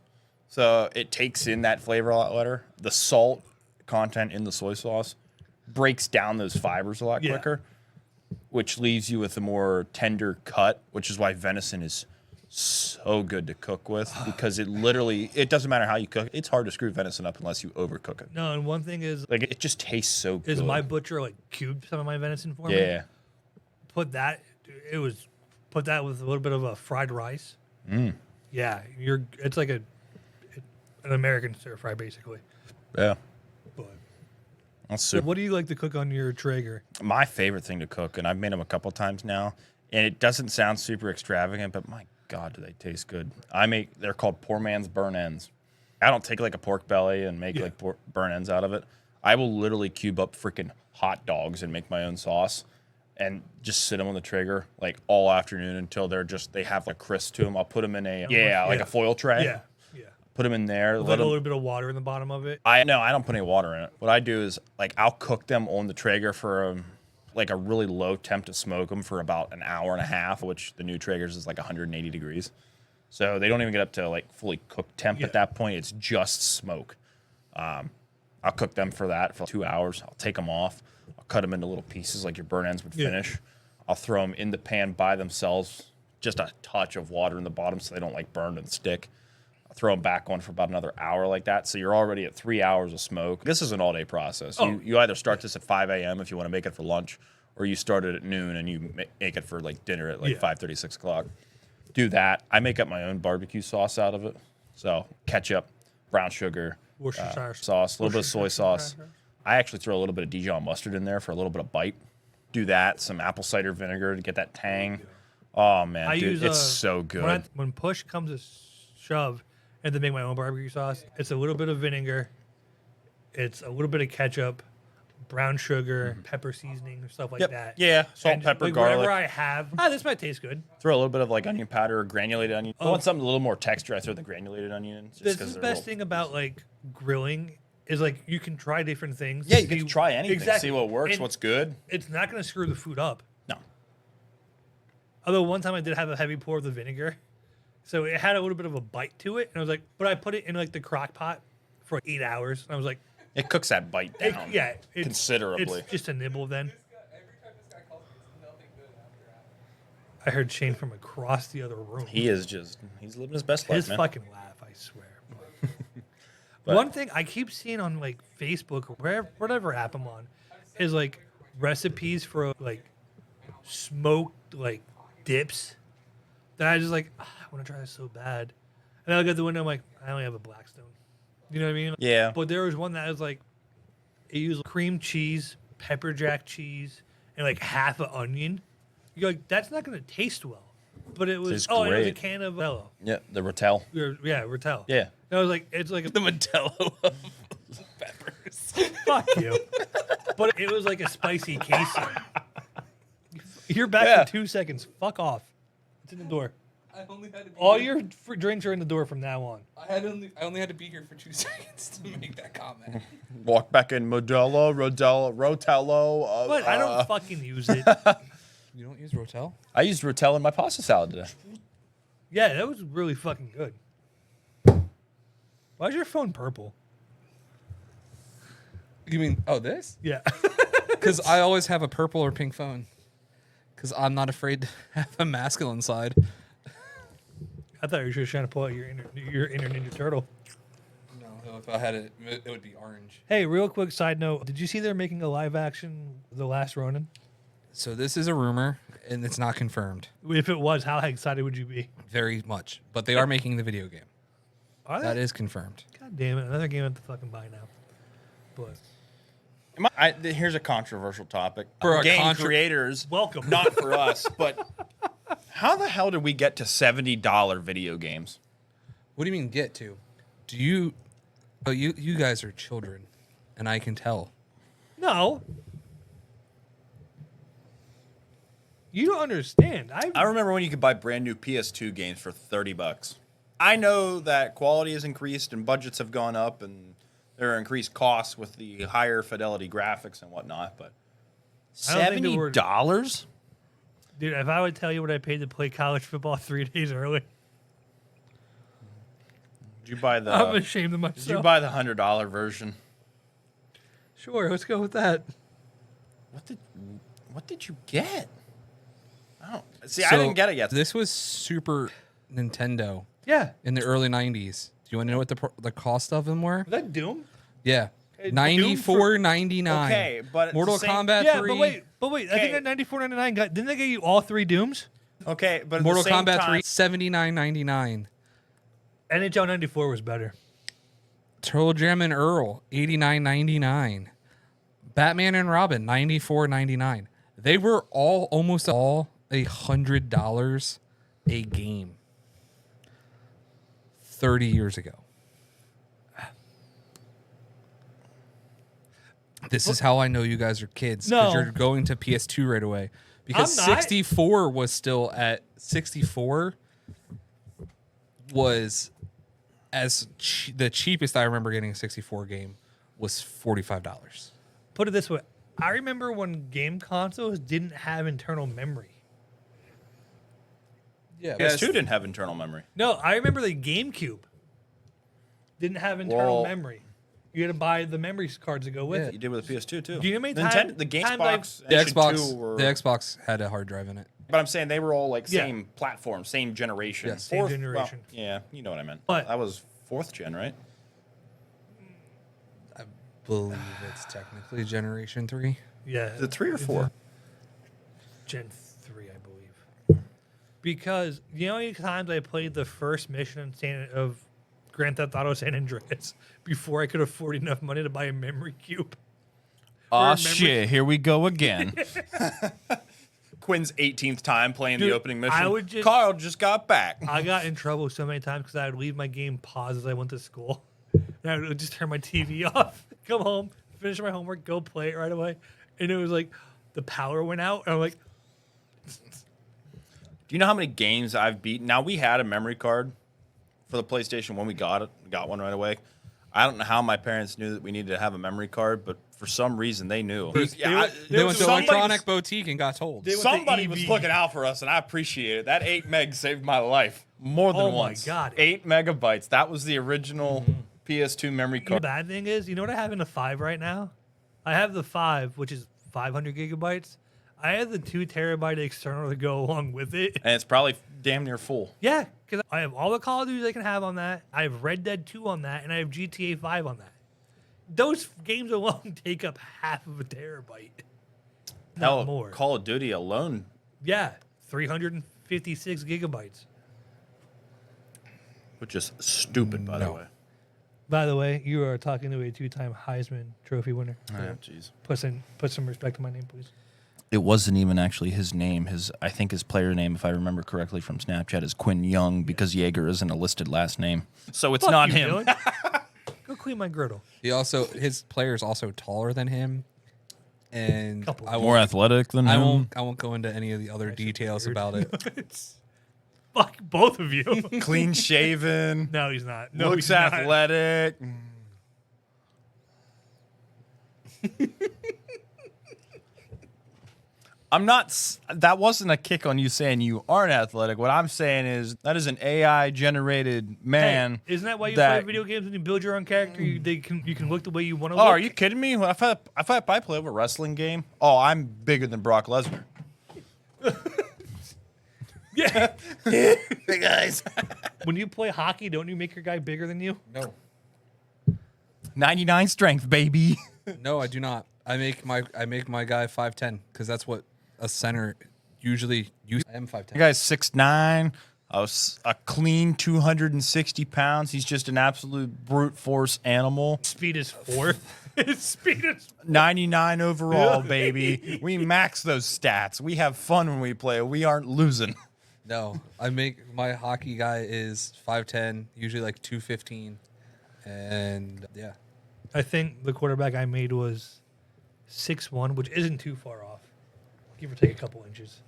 so it takes in that flavor a lot better. The salt content in the soy sauce breaks down those fibers a lot Yeah. quicker, which leaves you with a more tender cut, which is why venison is so so good to cook with because it doesn't matter how you cook. It's hard to screw venison up unless you overcook it. No, and one thing is, Like, it just tastes so good. is my butcher like cubed some of my venison for me? Yeah. Put that with a little bit of a fried rice. Yeah, it's like an American stir fry basically. Yeah. But That's so super. what do you like to cook on your Traeger? My favorite thing to cook, and I've made them a couple times now, and it doesn't sound super extravagant, but my God, do they taste good. They're called poor man's burn ends. I don't take like a pork belly and make like burn ends out of it. I will literally cube up freaking hot dogs and make my own sauce and just sit them on the Traeger like all afternoon until they have like crisp to them. I'll put them in a foil tray. Yeah. Put them in there. Let a little bit of water in the bottom of it. I don't put any water in it. What I do is like I'll cook them on the Traeger for like a really low temp to smoke them for about an hour and a half, which the new Traegers is like 180 degrees. So they don't even get up to like fully cooked temp at that point. It's just smoke. I'll cook them for 2 hours. I'll take them off. I'll cut them into little pieces like your burn ends would finish. I'll throw them in the pan by themselves, just a touch of water in the bottom so they don't like burn and stick. I'll throw them back on for about another hour like that. So you're already at 3 hours of smoke. This is an all-day process. Oh. You either start this at 5 a.m. if you want to make it for lunch, or you start it at noon and you make it for like dinner at like 5:30, 6 o'clock. Do that. I make up my own barbecue sauce out of it. So ketchup, brown sugar, Worcestershire sauce, a little bit of soy sauce. I actually throw a little bit of Dijon mustard in there for a little bit of bite. Do that. Some apple cider vinegar to get that tang. Oh, man, dude, it's so good. When push comes to shove and to make my own barbecue sauce, it's a little bit of vinegar. It's a little bit of ketchup, brown sugar, pepper seasoning, stuff like that. Yeah, salt, and pepper, like, garlic. Whatever I have, this might taste good. Throw a little bit of like onion powder or granulated onion. If I want something a little more texture, I throw the granulated onion in. The best thing about like grilling is like you can try different things. Yeah, you can try anything. Exactly. See what works, and what's good. It's not going to screw the food up. No. Although one time I did have a heavy pour of the vinegar, so it had a little bit of a bite to it, and I was like, but I put it in like the crock pot for like 8 hours, and I was like, it cooks that bite down. Considerably. It's just a nibble then. I heard Shane from across the other room. He's living his best life, His man. fucking laugh, I swear. One thing I keep seeing on like Facebook or whatever app I'm on is like recipes for like smoked like dips that I just like, I want to try this so bad. And I look at the window, I'm like, I only have a Blackstone. You know what I mean? Yeah. But there was one that was like, it used cream cheese, pepper jack cheese, and like half an onion. You're like, that's not going to taste well. But it was, it was a can of Rotello. Yeah, the Rotel. Yeah, Rotel. Yeah. And I was like, it's like The Modello of peppers. fuck you. But it was like a spicy queso. You're back in 2 seconds. Fuck off. It's in the door. I only had to be All your drinks are in the door from now on. I only had to be here for 2 seconds to make that comment. Walk back in Modelo, Rotello. But I don't fucking use it. You don't use Rotel? I used Rotel in my pasta salad today. Yeah, that was really fucking good. Why is your phone purple? You mean, this? Yeah. Because I always have a purple or pink phone. Because I'm not afraid to have a masculine side. I thought you were just trying to pull out your inner Ninja Turtle. No, if I had it, it would be orange. Hey, real quick side note. Did you see they're making a live action The Last Ronin? So this is a rumor, and it's not confirmed. If it was, how excited would you be? Very much. But they are making the video game. Are they? That is confirmed. God damn it. Another game I have to fucking buy now. But Here's a controversial topic. For game creators, welcome. Not for us, but how the hell did we get to $70 video games? What do you mean get to? Do you... Oh, you guys are children, and I can tell. No. You don't understand. I remember when you could buy brand new PS2 games for $30. I know that quality has increased and budgets have gone up and there are increased costs with the higher fidelity graphics and whatnot, but $70? Dude, if I would tell you what I paid to play college football 3 days early, did you buy the? I'm ashamed of myself. Did you buy the $100 version? Sure, let's go with that. What did you get? I don't see. So I didn't get it yet. This was super Nintendo Yeah. in the early 90s. Do you want to know what the cost of them were? Was that Doom? Yeah. Doom $94.99. Okay, but Mortal it's the same- Kombat 3. But wait. I think that $94.99 didn't they get you all 3 Dooms? Okay, but at Mortal the same Kombat time, 3, $79.99. NHL 94 was better. Turtle Jam and Earl, $89.99. Batman and Robin, $94.99. They were almost all $100 a game 30 years ago. This is how I know you guys are kids. Because No. you're going to PS2 right away. Because I'm not. 64 was still at 64 was the cheapest I remember getting a 64 game was $45. Put it this way. I remember when game consoles didn't have internal memory. Yeah, PS2 didn't have internal memory. No, I remember the GameCube didn't have internal Well- memory. You had to buy the memory cards to go with Yeah. it. You did with the PS2 too. Do you know how many Nintendo, the times Gamebox, the and Xbox, 2 were, the Xbox had a hard drive in it. But I'm saying they were all like Yeah. same platform, same generation. Yes. Same generation. Well, yeah, you know what I meant. But- that was 4th gen, right? I believe it's technically Generation 3. Yeah. Is it 3 or 4? Gen 3, I believe. Because you know how many times I played the first mission of Grand Theft Auto San Andreas before I could afford enough money to buy a memory cube? Oh Remember- shit! Here we go again. Quinn's 18th time playing Dude, the opening mission. I would just- Carl just got back. I got in trouble so many times because I would leave my game paused as I went to school. And I would just turn my TV off, come home, finish my homework, go play it right away. And it was like the power went out. And I'm like, Do you know how many games I've beaten? Now we had a memory card for the PlayStation when we got one right away. I don't know how my parents knew that we needed to have a memory card, but for some reason they knew. They went to somebody- Electronic Boutique and got told. They went to Somebody EB. was looking out for us, and I appreciate it. That 8 meg saved my life more than Oh my once. God. 8 megabytes. That was the original PS2 memory the card. bad thing is, you know what I have in the 5 right now? I have the 5, which is 500 gigabytes. I have the 2 terabyte external to go along with it. And it's probably damn near full. Yeah, because I have all the Call of Duty I can have on that. I have Red Dead 2 on that, and I have GTA 5 on that. Those games alone take up half of a terabyte. Not Hell, more. Call of Duty alone. Yeah, 356 gigabytes. Which is stupid, by the No. way. By the way, you are talking to a 2-time Heisman Trophy winner. So Jeez. put some respect to my name, please. It wasn't even actually his name. I think his player name, if I remember correctly from Snapchat, is Quinn Young because Jaeger isn't a listed last name. So it's Fuck not you, him. Dylan. Go clean my girdle. His player is also taller than him, and Couple. I More won't, athletic than I him. won't go into any of the other details weird. about it. Fuck both of you. Clean shaven. No, he's not. No, Looks he's not. athletic. I'm not. That wasn't a kick on you saying you aren't athletic. What I'm saying is that is an AI generated man. Hey, isn't that why you play video games when you build your own character? You can look the way you want to Oh, look. are you kidding me? If I play a wrestling game, I'm bigger than Brock Lesnar. Yeah. Hey guys. When you play hockey, don't you make your guy bigger than you? No, 99 strength, baby. no, I do not. I make my guy 5'10" because that's what a center usually uses. I am 5'10". The guy's 6'9", a clean 260 pounds. He's just an absolute brute force animal. Speed is 4th. His speed is 99 overall, baby. We max those stats. We have fun when we play. We aren't losing. No, I make my hockey guy is 5'10", usually like 215, and yeah. I think the quarterback I made was 6'1", which isn't too far off. Give or take a couple inches.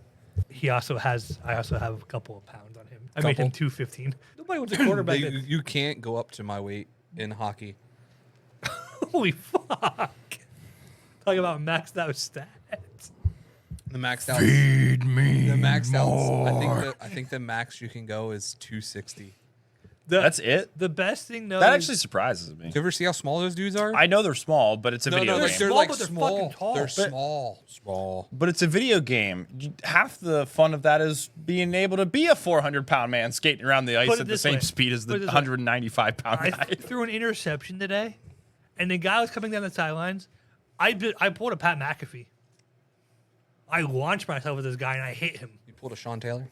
I also have a couple of pounds on him. I made him Couple? 215. Nobody wants a quarterback. You, you can't go up to my weight in hockey. Holy fuck. Talk about maxed out stats. The maxed out. Feed me The maxed out. more. I think the max you can go is 260. That's it? The best thing, though, That actually surprises me. Do you ever see how small those dudes are? I know they're small, but it's a video they're game. small, Small, like but they're small. fucking tall. They're But- small. But it's a video game. Half the fun of that is being able to be a 400-pound man skating around the ice Put it at the this same way. speed as the Put it this way. 195-pound I guy. threw an interception today, and the guy was coming down the sidelines. I pulled a Pat McAfee. I launched myself with this guy, and I hit him. You pulled a Sean Taylor?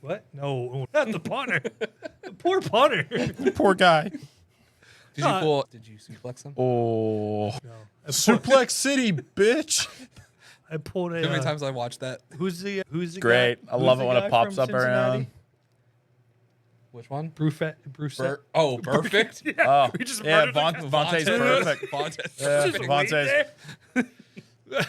What? No, not the punter. The poor punter. Poor guy. Did you suplex him? Oh. No. Suplex City, bitch. I pulled a. How many times I watched that? Who's the Great. guy? I Who's love the it when guy it pops from up every now and Cincinnati? Which one? Bruce. Perfect. Oh, We just yeah, murdered the guy. Vontae's perfect. Vontae. Yeah, Just wait Vontae's. there.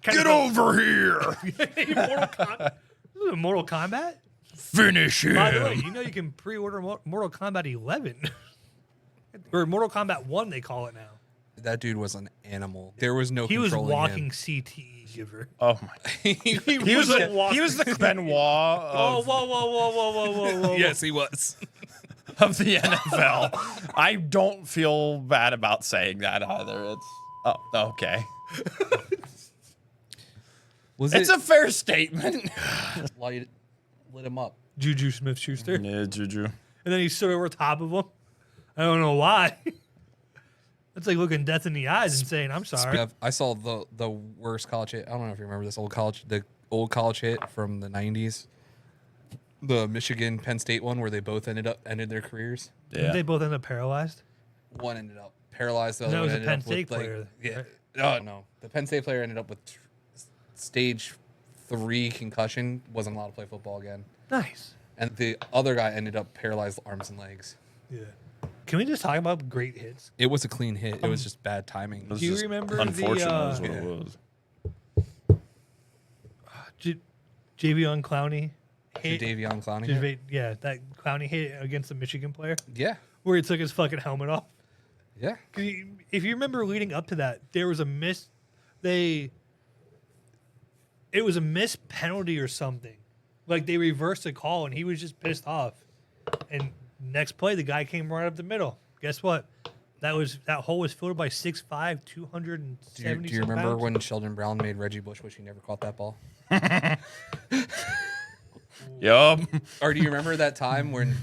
Get over here. This is a Mortal Kombat? Finish him. By the way, you know you can pre-order Mortal Kombat 11. Or Mortal Kombat 1, they call it now. That dude was an animal. There was no He was controlling walking him. CTE giver. Oh my. He He was the Benoit Oh, of, whoa. Yes, he was. of the NFL. I don't feel bad about saying that either. It's okay. It's a fair statement. lit him up? Juju Smith-Schuster. Yeah, Juju. And then he stood over top of him. I don't know why. That's like looking death in the eyes and saying, I'm sorry. I saw the worst college hit. I don't know if you remember this old college hit from the 90s. The Michigan Penn State one where they both ended their careers. Didn't they both end up paralyzed? One ended up paralyzed. The That other was one a ended Penn up State with, player, Yeah. right? Oh no, the Penn State player ended up with stage 3 concussion. Wasn't allowed to play football again. Nice. And the other guy ended up paralyzed arms and legs. Yeah. Can we just talk about great hits? It was a clean hit. It was just bad timing. It was Do you just remember unfortunate is what it was. Javion Clowney hit? Davion Clowney. Yeah, that Clowney hit against the Michigan player Yeah. where he took his fucking helmet off. Yeah. If you remember leading up to that, there was a miss. It was a missed penalty or something. Like they reversed the call and he was just pissed off. And next play, the guy came right up the middle. Guess what? That hole was filled by 6'5", 270. Do you remember when Sheldon Brown made Reggie Bush wish he never caught that ball? Yup. Or do you remember that time when?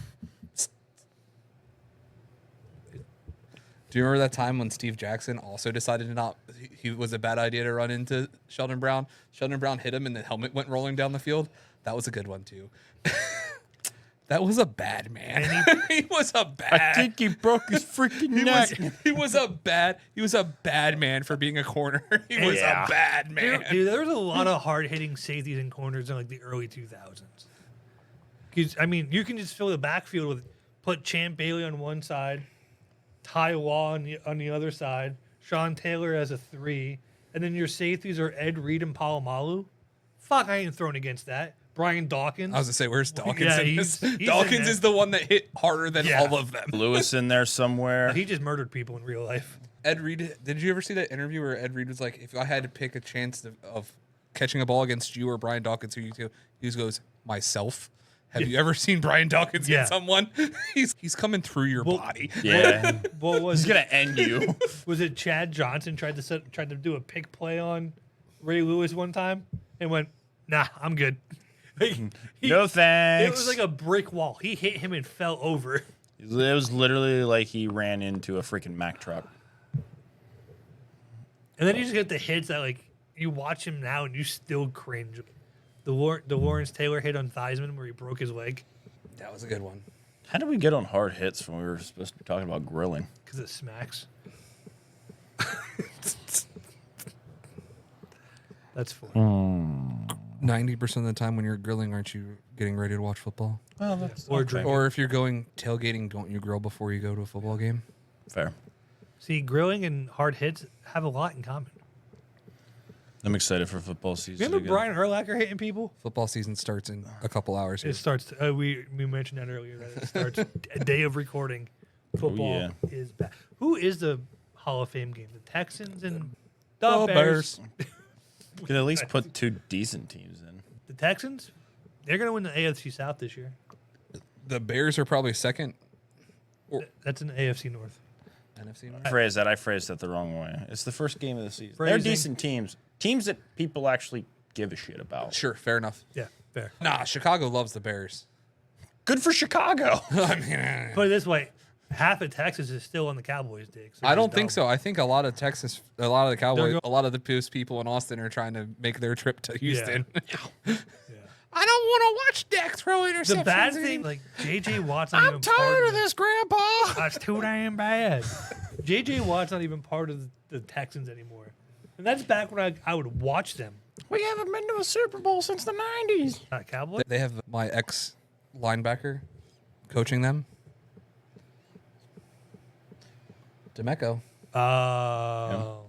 Do you remember that time when Steve Jackson also decided to not? He was a bad idea to run into Sheldon Brown. Sheldon Brown hit him, and the helmet went rolling down the field. That was a good one too. That was a bad man. He was a bad. I think he broke his freaking neck. He was a bad man for being a corner. He was Yeah. a bad man. Dude, there was a lot of hard-hitting safeties and corners in like the early 2000s. 'Cause, I mean, you can just fill the backfield with put Champ Bailey on one side, Ty Law on the other side, Sean Taylor as a 3, and then your safeties are Ed Reed and Palomalu. Fuck, I ain't thrown against that. Brian Dawkins. I was gonna say, where's Dawkins? Yeah, in he's this? in Dawkins there. is the one that hit harder than Yeah. all of them. Lewis in there somewhere. He just murdered people in real life. Ed Reed, did you ever see that interview where Ed Reed was like, if I had to pick a chance of catching a ball against you or Brian Dawkins, who you go? He just goes, myself. Have you ever seen Brian Dawkins Yeah. hit someone? He's coming through your body. Yeah. What was He's gonna end you. Was it Chad Johnson tried to do a pick play on Ray Lewis one time and went, nah, I'm good. No thanks. It was like a brick wall. He hit him and fell over. It was literally like he ran into a freaking Mack truck. And then you just get the hits that like you watch him now and you still cringe. The Lawrence Taylor hit on Theismann where he broke his leg That was a good one. How did we get on hard hits when we were supposed to be talking about grilling? because it smacks. That's funny. 90% of the time when you're grilling, aren't you getting ready to watch football? Oh, that's Or drink. Or if you're going tailgating, don't you grill before you go to a football game? fair. See, grilling and hard hits have a lot in common. I'm excited for football season. Remember again. Brian Urlacher hitting people? Football season starts in a couple hours here. It starts. We mentioned that earlier. That it starts a day of recording. Football is back. Who is the Hall of Fame game? The Texans and the Bears. Could at least put two decent teams in. The Texans, they're going to win the AFC South this year. The Bears are probably second. That's an AFC North. NFC North. I phrased that the wrong way. It's the first game of the season. They're decent teams. Teams that people actually give a shit about. Sure, fair enough. Yeah, fair. Nah, Chicago loves the Bears. Good for Chicago. I mean, Put it this way, half of Texas is still on the Cowboys' dick. So I don't think so. I think a lot of Texas, a lot of the Cowboys, a lot of the people in Austin are trying to make their trip to Houston. Yeah. I don't want to watch Dak throw interceptions. The bad thing, like J.J. Watt's not I'm even part tired of of this, Grandpa. That's too damn bad. J.J. Watt's not even part of the Texans anymore. And that's back when I would watch them. We haven't been to a Super Bowl since the 90s. Not Cowboys? They have my ex linebacker coaching them. Demeco. Oh.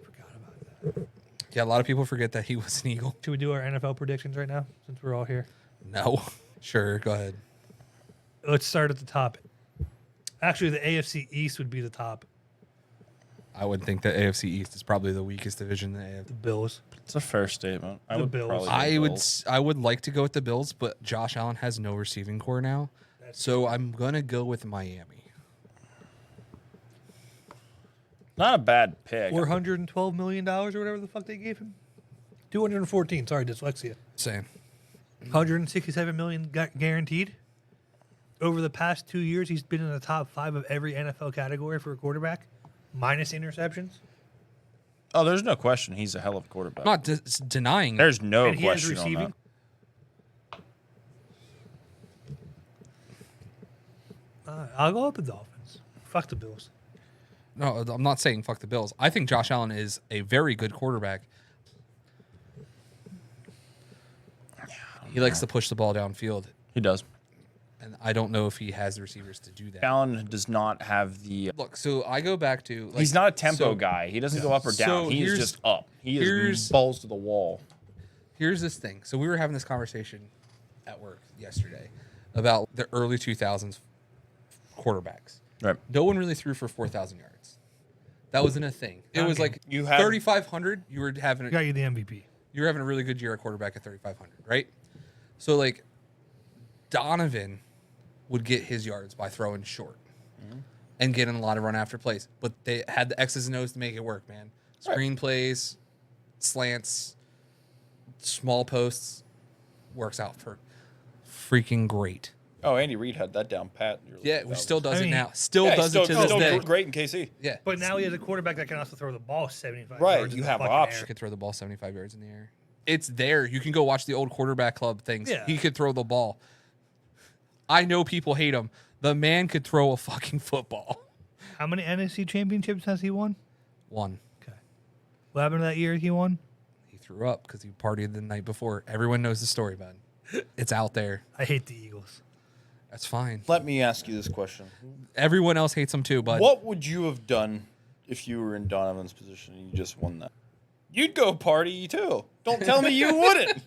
Forgot about that. Yeah, a lot of people forget that he was an Eagle. Should we do our NFL predictions right now since we're all here? No. Sure, go ahead. Let's start at the top. Actually, the AFC East would be the top. I would think that AFC East is probably the weakest division in the AFC. The Bills. It's a fair statement. The Bills. I would like to go with the Bills, but Josh Allen has no receiving core now. So I'm going to go with Miami. Not a bad pick. $412 million or whatever the fuck they gave him. 214. Sorry, dyslexia. Same. 167 million guaranteed. Over the past 2 years, he's been in the top 5 of every NFL category for a quarterback, minus interceptions. Oh, there's no question. He's a hell of a quarterback. I'm not denying. There's no And he has question on receiving. that. I'll go with the Dolphins. Fuck the Bills. No, I'm not saying fuck the Bills. I think Josh Allen is a very good quarterback. He likes to push the ball downfield, He does. and I don't know if he has the receivers to do that. Allen does not have the. Look, so I go back to He's not a tempo guy. He doesn't go up or down. So He is here's- just up. He here's- is balls to the wall. Here's this thing. So we were having this conversation at work yesterday about the early 2000s quarterbacks. Right. No one really threw for 4,000 yards. That wasn't a thing. It was like You had- 3,500. You were having Got you the MVP. a really good year at quarterback at 3,500, right? So like Donovan would get his yards by throwing short and getting a lot of run after plays, but they had the X's and O's to make it work, man. Screen plays, slants, small posts, works out for freaking great. Oh, Andy Reid had that down pat. Yeah, we still does I it mean, now. Still Yeah, does it to this day. Great in KC. Yeah, But now he has a quarterback that can also throw the ball 75 Right, yards. in you the have fucking options. he air. could throw the ball 75 yards in the air. It's there. You can go watch the old quarterback club things. Yeah. He could throw the ball. I know people hate him. The man could throw a fucking football. How many NFC championships has he won? One. Okay. What happened to that year he won? He threw up because he partied the night before. Everyone knows the story, man. It's out there. I hate the Eagles. That's fine. Let me ask you this question. Everyone else hates him too, but What would you have done if you were in Donovan's position and you just won that? You'd go party too. Don't tell me you wouldn't.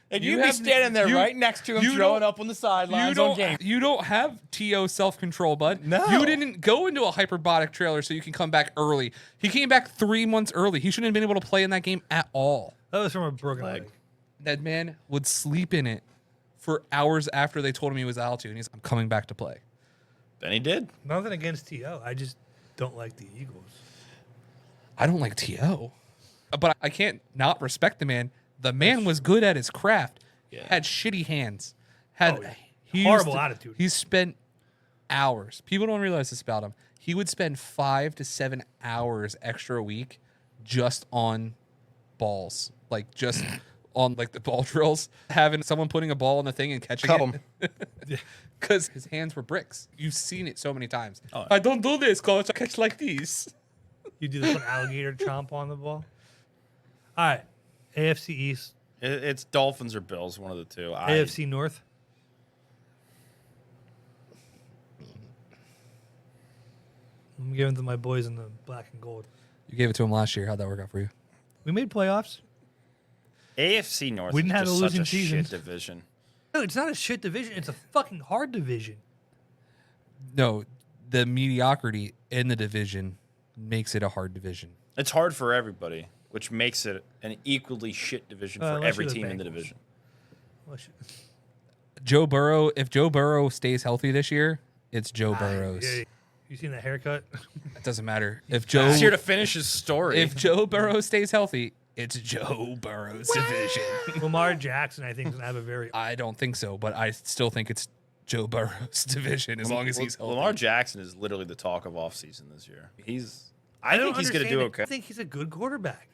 And You you'd be have- standing there you- right next to him, you throwing don't- up on the sidelines on game. you don't have TO self-control, bud. No. You didn't go into a hyperbolic trailer so you can come back early. He came back 3 months early. He shouldn't have been able to play in that game at all. That was from a broken Leg. leg. That man would sleep in it for hours after they told him he was out to, and he's I'm coming back to play. Then he did. Nothing against T.O. I just don't like the Eagles. I don't like TO, but I can't not respect the man. The man was good at his craft. Yeah. Had shitty hands. Had Oh, yeah. he used Horrible to- attitude. He spent hours. People don't realize this about him. He would spend 5 to 7 hours extra a week just on balls, like just on like the ball drills, having someone putting a ball in the thing and catching Cut it. Because his hands were bricks. You've seen it so many times. Oh. I don't do this, coach. I catch like these. You do this one alligator chomp on the ball. All right. AFC East, It's Dolphins or Bills, one of the two. AFC North. I'm giving to my boys in the black and gold. You gave it to him last year. How'd that work out for you? We made playoffs. AFC North We didn't is have just a such losing a season. shit division. No, it's not a shit division. It's a fucking hard division. No, the mediocrity in the division makes it a hard division. It's hard for everybody, which makes it an equally shit division for Unless every you're the team in the Bengals. division. Well, shit. Joe Burrow. If Joe Burrow stays healthy this year, it's Joe Burrow's. Yeah. You seen that haircut? It doesn't matter. If Joe He's here to finish his story. If Joe Burrow stays healthy, it's Joe Burrow's division. Lamar Jackson, I think, is gonna have a very. I don't think so, but I still think it's Joe Burrow's division as long as he's healthy. Lamar Jackson is literally the talk of offseason this year. I think he's going to do okay. I think he's a good quarterback.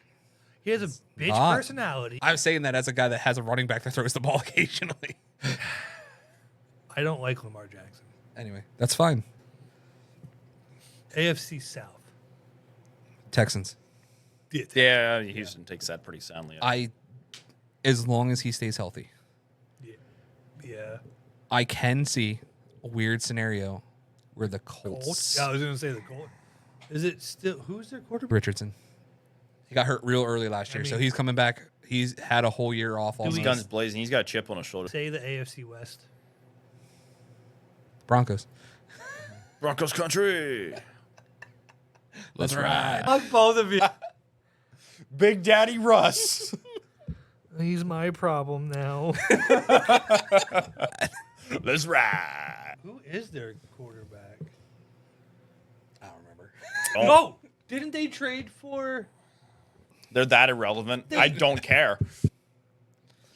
He has a bitch personality. I'm saying that as a guy that has a running back that throws the ball occasionally. I don't like Lamar Jackson. Anyway, that's fine. AFC South. Texans. Yeah, Houston takes that pretty soundly. As long as he stays healthy. Yeah. I can see a weird scenario where the Colts. Yeah, I was going to say the Colts. Is it still who's their quarterback? Richardson. He got hurt real early last year, so he's coming back. He's had a whole year off. His guns blazing. He's got a chip on his shoulder. Say the AFC West. Broncos. Broncos country. Let's ride. Fuck both of you. Big Daddy Russ. He's my problem now. Let's ride. Who is their quarterback? I don't remember. Oh, didn't they trade for? They're that irrelevant. I don't care.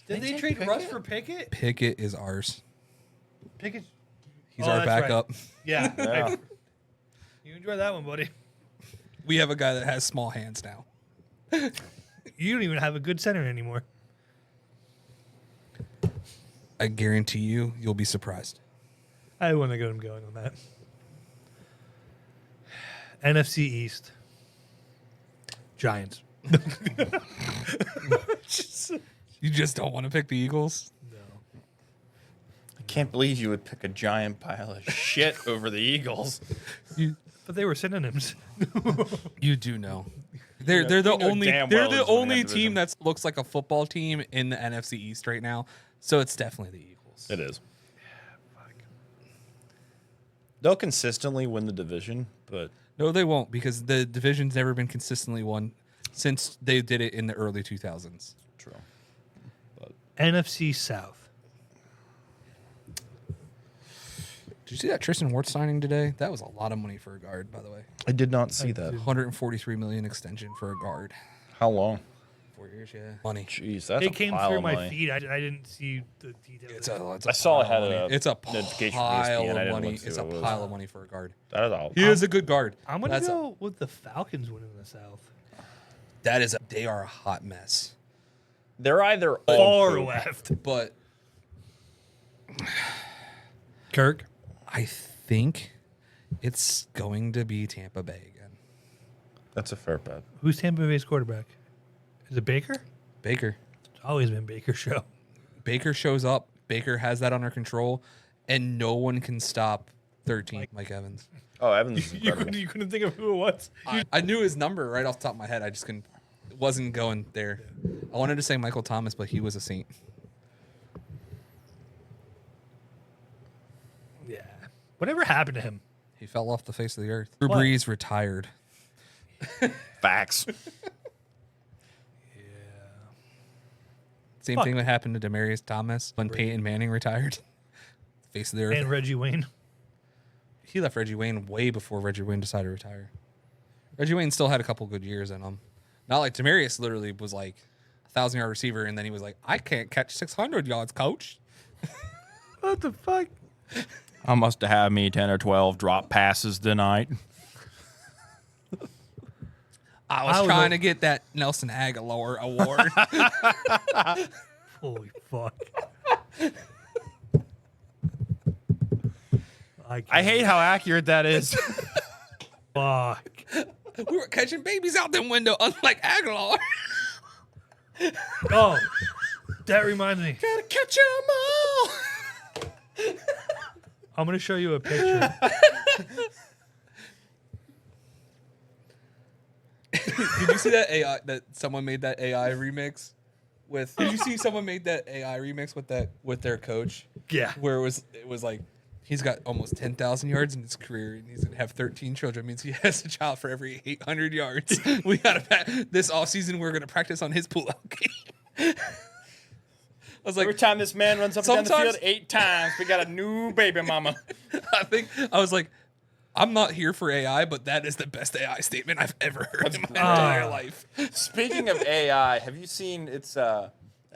Did they trade Russ for Pickett? Pickett is ours. Pickett. He's our backup. Right. Yeah. You enjoy that one, buddy. We have a guy that has small hands now. You don't even have a good center anymore. I guarantee you'll be surprised. I want to get him going on that. NFC East. Giants. You just don't want to pick the Eagles? No. I can't believe you would pick a giant pile of shit over the Eagles. But they were synonyms. You do know. They're the only team that looks like a football team in the NFC East right now. So it's definitely the Eagles. It is. They'll consistently win the division, but No, they won't, because the division's never been consistently won since they did it in the early 2000s. true. NFC South. Did you see that Tristan Wirtz signing today? That was a lot of money for a guard, by the way. I did not see that. 143 million extension for a guard. How long? 4 years, yeah. Money. Jeez, that's It a came pile through of my money. feed. I didn't see the details. I saw it had a It's a notification from pile ESPN. I of didn't money. look to see It's a what it was. pile of money for a guard. That is all. He is a good guard. I'm going to go with the Falcons winning the South. They are a hot mess. They're either Far all poop. left. But Kirk. I think it's going to be Tampa Bay again. That's a fair bet. Who's Tampa Bay's quarterback? Is it Baker? Baker. It's always been Baker's show. Baker shows up. Baker has that under control, and no one can stop 13 Mike Evans. Oh, Evans is incredible. You couldn't think of who it was? I knew his number right off the top of my head. I just couldn't. It wasn't going there. I wanted to say Michael Thomas, but he was a Saint. Yeah. Whatever happened to him? He fell off the face of the earth. Drew Brees retired. Facts. Same thing that happened to Demaryius Thomas when Peyton Manning retired. Face of the earth. And Reggie Wayne. He left Reggie Wayne way before Reggie Wayne decided to retire. Reggie Wayne still had a couple good years in him. Not like Demaryius literally was like a 1,000-yard receiver, and then he was like, I can't catch 600 yards, coach. What the fuck? I must have had me 10 or 12 drop passes tonight. I was trying to get that Nelson Aguilar award. Holy fuck. I hate how accurate that is. Fuck. We were catching babies out the window, unlike Aguilar. Oh, that reminds me. Gotta catch 'em all. I'm going to show you a picture. Did you see that AI that someone made that AI remix with? Did you see someone made that AI remix with their coach? Yeah. Where it was like he's got almost 10,000 yards in his career and he's gonna have 13 children. It means he has a child for every 800 yards. We gotta this offseason we're gonna practice on his pullout game. was like, every time this man runs up and down the sometimes- field 8 times, we got a new baby mama. I was like, I'm not here for AI, but that is the best AI statement I've ever heard in my entire life. Speaking of AI, have you seen that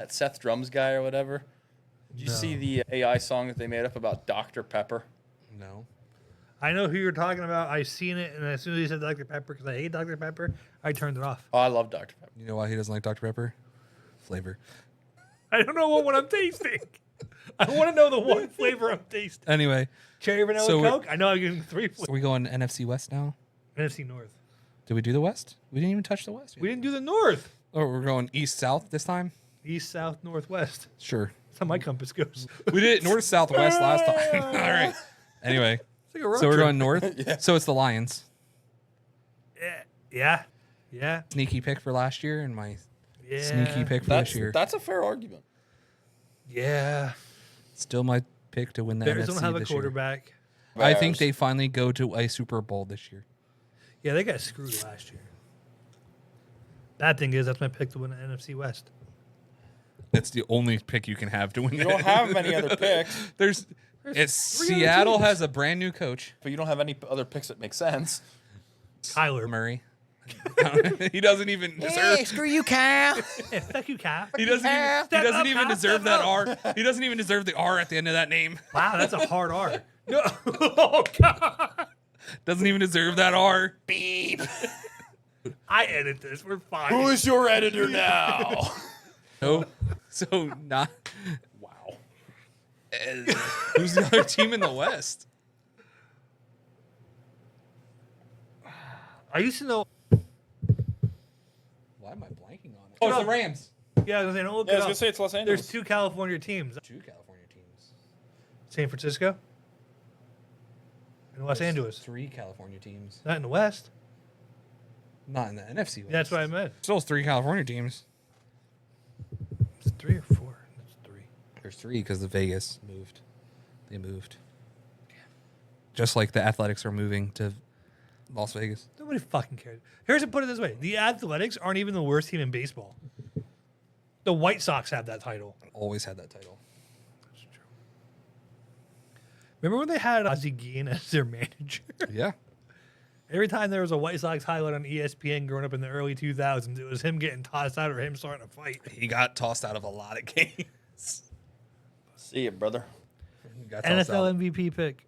Seth Drums guy or whatever? Did you see the AI song that they made up about Dr. Pepper? No. I know who you're talking about. I seen it, and as soon as he said Dr. Pepper, because I hate Dr. Pepper, I turned it off. Oh, I love Dr. Pepper. You know why he doesn't like Dr. Pepper? Flavor. I don't know what I'm tasting. I want to know the one flavor I'm tasting. Anyway, Cherry vanilla So Coke? I know I'm getting 3 flavors. are we going NFC West now? NFC North. Did we do the West? We didn't even touch the West. We didn't do the North. Oh, we're going East South this time? East, South, Northwest. Sure. That's how my compass goes. We did it North, South, West last time. All right. Anyway, It's like a road so we're trip. going North. So it's the Lions. Yeah. Yeah. Sneaky pick for last year and my Yeah. sneaky pick for this year. That's a fair argument. Yeah. Still my pick to win the Bears NFC don't have a this year. quarterback. I think Bears. they finally go to a Super Bowl this year. Yeah, they got screwed last year. Bad thing is, that's my pick to win the NFC West. That's the only pick you can have to win. You don't have many other picks, There's It's 3 other Seattle teams. has a brand new coach, but you don't have any other picks that make sense. Kyler. Murray. He doesn't even deserve. screw you, Cal. Yeah, fuck you, Cap. He doesn't even. He Step doesn't up, even Kyle, deserve step that up. R. He doesn't even deserve the R at the end of that name. Wow, that's a hard R. No. Oh, God. Doesn't even deserve that R. Beep. I edit this. We're fine. Who is your editor now? No. So not. Wow. Who's the other team in the West? I used to know. Why am I blanking on it? Oh, it's the Rams. Yeah, I was going to look Yeah, I it was up. gonna say it's Los Angeles. There's 2 California teams. 2 California teams. San Francisco and Los There's Angeles. 3 California teams. Not in the West. Not in the NFC West. That's what I meant. Still 3 California teams. It's 3 or 4. It's 3. There's 3 because the Vegas moved. They moved. Just like the Athletics are moving to Las Vegas. Nobody fucking cares. Here's to put it this way: the Athletics aren't even the worst team in baseball. The White Sox have that title. Always had that title. That's true. Remember when they had Ozzie Guillen as their manager? Yeah. Every time there was a White Sox highlight on ESPN growing up in the early 2000s, it was him getting tossed out or him starting a fight. He got tossed out of a lot of games. See you, brother. He got tossed out. NFL MVP pick.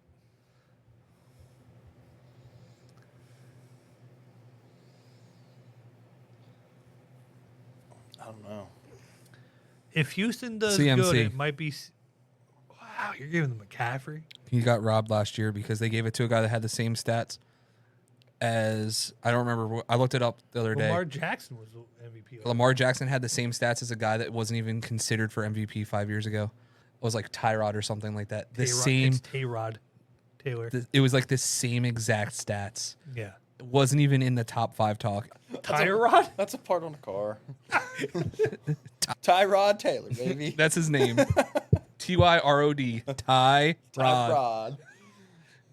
I don't know. If Houston does CMC. good, it might be. Wow, you're giving them McCaffrey. He got robbed last year because they gave it to a guy that had the same stats as I don't remember. I looked it up the other day. Lamar Jackson was the MVP. Lamar Jackson had the same stats as a guy that wasn't even considered for MVP 5 years ago. It was like Tyrod or something like that. The same. It's Tayrod Taylor. It was like the same exact stats. Yeah. It wasn't even in the top 5 talk. Tyrod? That's a part on a car. Tyrod Taylor, baby. That's his name. Tyrod. Tyrod. Tyrod.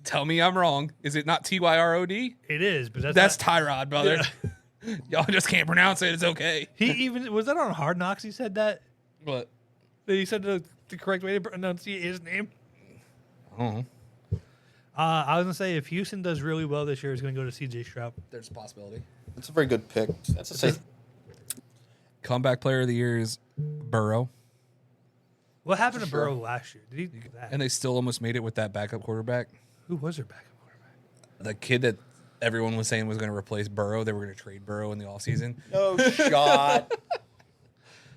Tell me I'm wrong. Is it not Tyrod? It is, but That's not, Tyrod, brother. Y'all just can't pronounce it. It's okay. he even was that on Hard Knocks. He said that. What? That he said the correct way to pronounce his name. Oh, I was gonna say if Houston does really well this year, it's gonna go to CJ Stroud. there's a possibility. That's a very good pick. That's a safe. Comeback player of the year is Burrow, What happened to sure. Burrow last year? Did he do that? and they still almost made it with that backup quarterback. Who was their backup quarterback? The kid that everyone was saying was going to replace Burrow. They were going to trade Burrow in the offseason. No shot.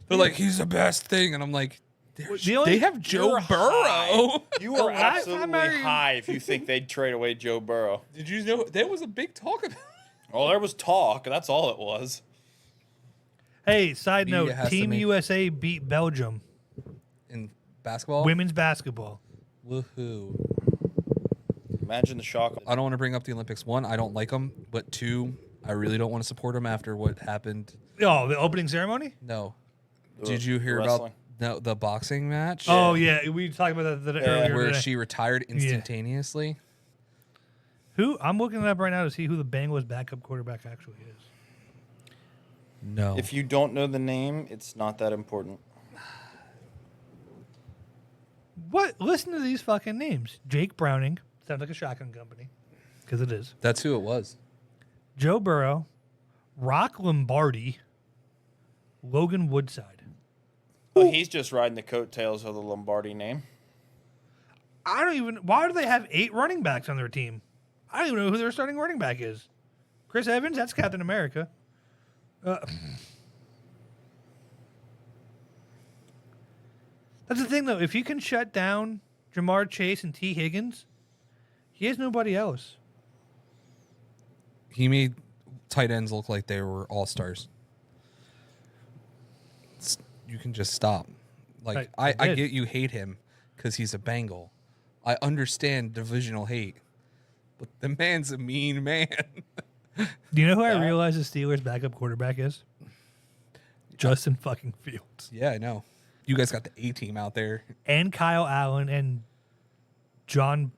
They're like, he's the best thing. And I'm like, The only- they have Joe You're Burrow. You The are last time absolutely I- high if you think they'd trade away Joe Burrow. Did you know there was a big talk about Well, there was talk. That's all it was. Hey, side He note: has to Team make- USA beat Belgium in basketball? women's basketball. Woohoo. Imagine the shock. I don't want to bring up the Olympics. 1, I don't like them. But 2, I really don't want to support them after what happened. Oh, the opening ceremony. No. Did you hear about the boxing match? Oh yeah, we talked about that earlier Where today. she retired instantaneously? Who? I'm looking it up right now to see who the Bengals backup quarterback actually is. No. If you don't know the name, it's not that important. What? Listen to these fucking names. Jake Browning. Sounds like a shotgun company. Because it is. That's who it was. Joe Burrow. Rock Lombardi. Logan Woodside. Well, he's just riding the coattails of the Lombardi name. I don't even... Why do they have 8 running backs on their team? I don't even know who their starting running back is. Chris Evans? That's Captain America. That's the thing, though. If you can shut down Jamar Chase and T. Higgins, he has nobody else. He made tight ends look like they were all-stars. You can just stop. Like, I get you hate him because he's a Bengal. I understand divisional hate. But the man's a mean man. Do you know who I realize the Steelers' backup quarterback is? Justin fucking Fields. Yeah, I know. You guys got the A-team out there. And Kyle Allen and John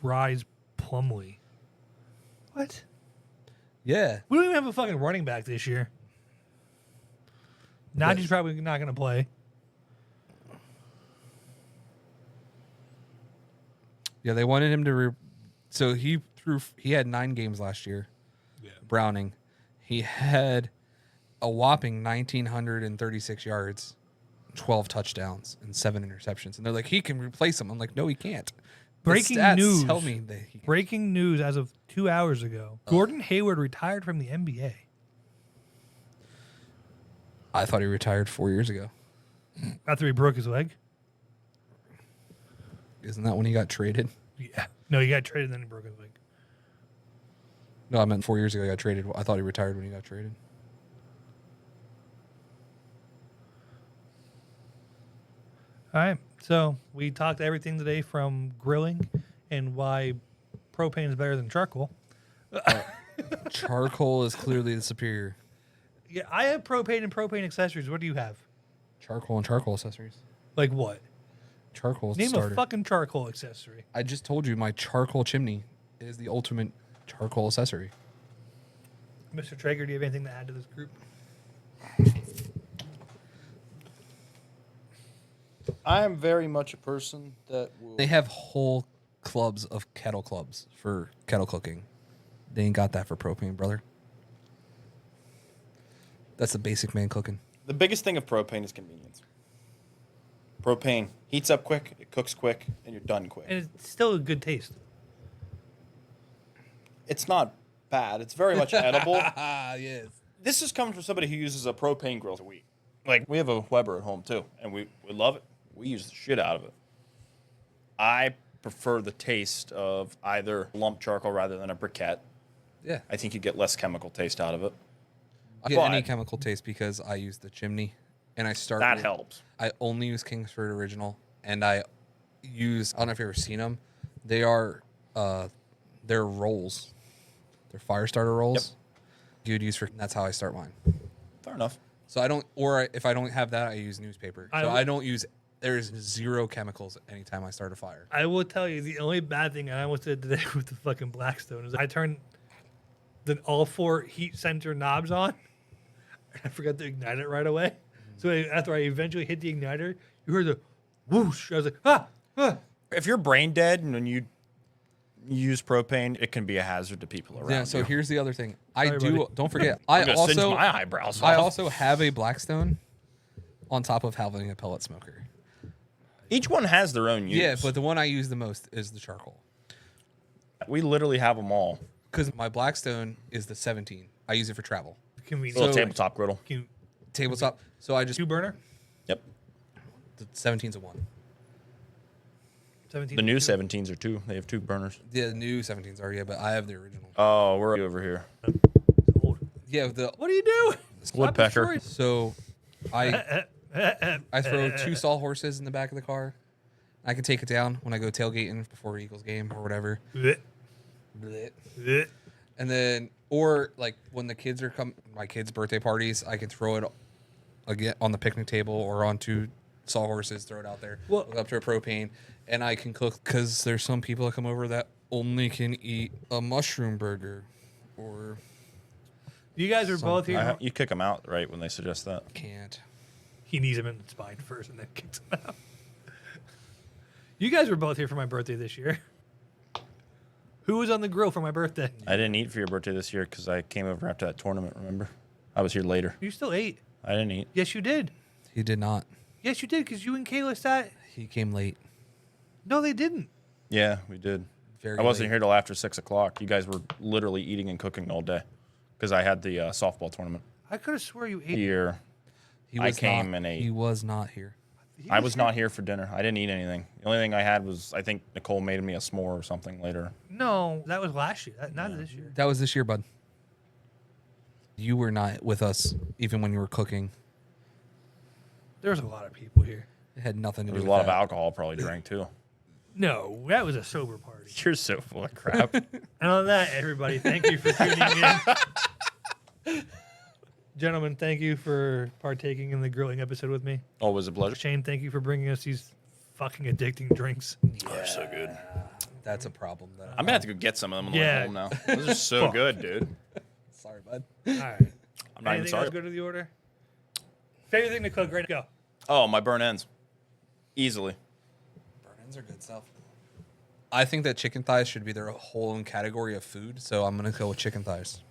Rise Plumlee. What? Yeah. We don't even have a fucking running back this year. Najee's probably not going to play. Yeah, they wanted him to... So he had 9 games last year. Yeah. Browning. He had a whopping 1,936 yards, 12 touchdowns, and 7 interceptions. And they're like, he can replace him. I'm like, no, he can't. Breaking news. Tell me that he can. Breaking news as of 2 hours ago. Gordon Hayward retired from the NBA. I thought he retired 4 years ago. After he broke his leg? Isn't that when he got traded? Yeah. No, he got traded and then he broke his leg. No, I meant 4 years ago he got traded. I thought he retired when he got traded. All right. So we talked everything today from grilling and why propane is better than charcoal. Charcoal is clearly the superior. Yeah, I have propane and propane accessories. What do you have? Charcoal and charcoal accessories. Like what? Charcoal is Name the starter. a fucking charcoal accessory. I just told you my charcoal chimney is the ultimate charcoal accessory. Mr. Traeger, do you have anything to add to this group? I am very much a person that will... They have whole clubs of kettle clubs for kettle cooking. They ain't got that for propane, brother. That's the basic man cooking. The biggest thing of propane is convenience. Propane heats up quick, it cooks quick, and you're done quick. And it's still a good taste. It's not bad. It's very much edible. Yes. This is coming from somebody who uses a propane grill a week. Like, we have a Weber at home, too, and we love it. We use the shit out of it. I prefer the taste of either lump charcoal rather than a briquette. Yeah. I think you get less chemical taste out of it. I get any chemical taste because I use the chimney, and I start. That helps. I only use Kingsford Original, and I don't know if you've ever seen them. They are, they're rolls. They're fire starter rolls. Yep. You would use that's how I start mine. Fair enough. So I don't, or if I don't have that, I use newspaper. So I don't use. There's 0 chemicals anytime I start a fire. I will tell you the only bad thing I almost did today with the fucking Blackstone is I turned all 4 heat sensor knobs on. And I forgot to ignite it right away. So after I eventually hit the igniter, you heard the whoosh. I was like, ah. If you're brain dead and when you use propane, it can be a hazard to people around. Yeah. So here's the other thing. Sorry, buddy. Don't forget. I'm gonna singe my eyebrows off. I also have a Blackstone on top of having a pellet smoker. Each one has their own use. Yeah, but the one I use the most is the charcoal. We literally have them all. Because my Blackstone is the 17. I use it for travel. Convenient. Little tabletop griddle. Tabletop. So I just 2 burner? Yep. The 17's a 1. 17. The new 17s are 2. They have 2 burners. Yeah, the new 17s are, yeah, but I have the original. Oh, we're over here. Old. Yeah, What are you doing? Woodpecker. So I throw 2 sawhorses in the back of the car. I can take it down when I go tailgating before Eagles game or whatever. And then, or like when the kids are my kids' birthday parties, I can throw it again on the picnic table or onto sawhorses, throw it out there, hook up to a propane, and I can cook because there's some people that come over that only can eat a mushroom burger or. You guys are both here. You kick them out, right, when they suggest that? Can't. He knees him in the spine first and then kicks him out. You guys were both here for my birthday this year. Who was on the grill for my birthday? I didn't eat for your birthday this year because I came over after that tournament, remember? I was here later. You still ate. I didn't eat. Yes, you did. He did not. Yes, you did, because you and Kayla sat. He came late. No, they didn't. Yeah, we did. Very I wasn't late. here till after 6 o'clock. You guys were literally eating and cooking all day because I had the softball tournament. I could have swore you ate. Here, He I was came not, and ate. He was not here. I was not here for dinner. I didn't eat anything. The only thing I had was, I think Nicole made me a s'more or something later. No, that was last year. Not this year. That was this year, bud. You were not with us even when you were cooking. There was a lot of people here. It had nothing to There do was a with lot of that. alcohol probably drank too. No, that was a sober party. You're so full of crap. And on that, everybody, thank you for tuning in. Gentlemen, thank you for partaking in the grilling episode with me. Always a pleasure. Shane, thank you for bringing us these fucking addicting drinks. They're so good. That's a problem. I'm gonna have to go get some of them on the Yeah. way home now. Those are so Fuck. good, dude. Sorry, bud. All right. I'm not even Anything sorry. else go to the order? Favorite thing to cook right now? Go. Oh, my burn ends. Easily. Burn ends are good stuff. I think that chicken thighs should be their whole own category of food, so I'm gonna go with chicken thighs.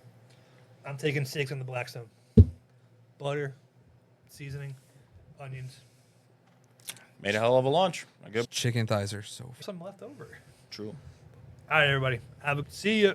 I'm taking steaks on the Blackstone. Butter, seasoning, onions. Made a hell of a lunch. I go. Chicken thighs are so. Some left over. True. All right, everybody. See ya.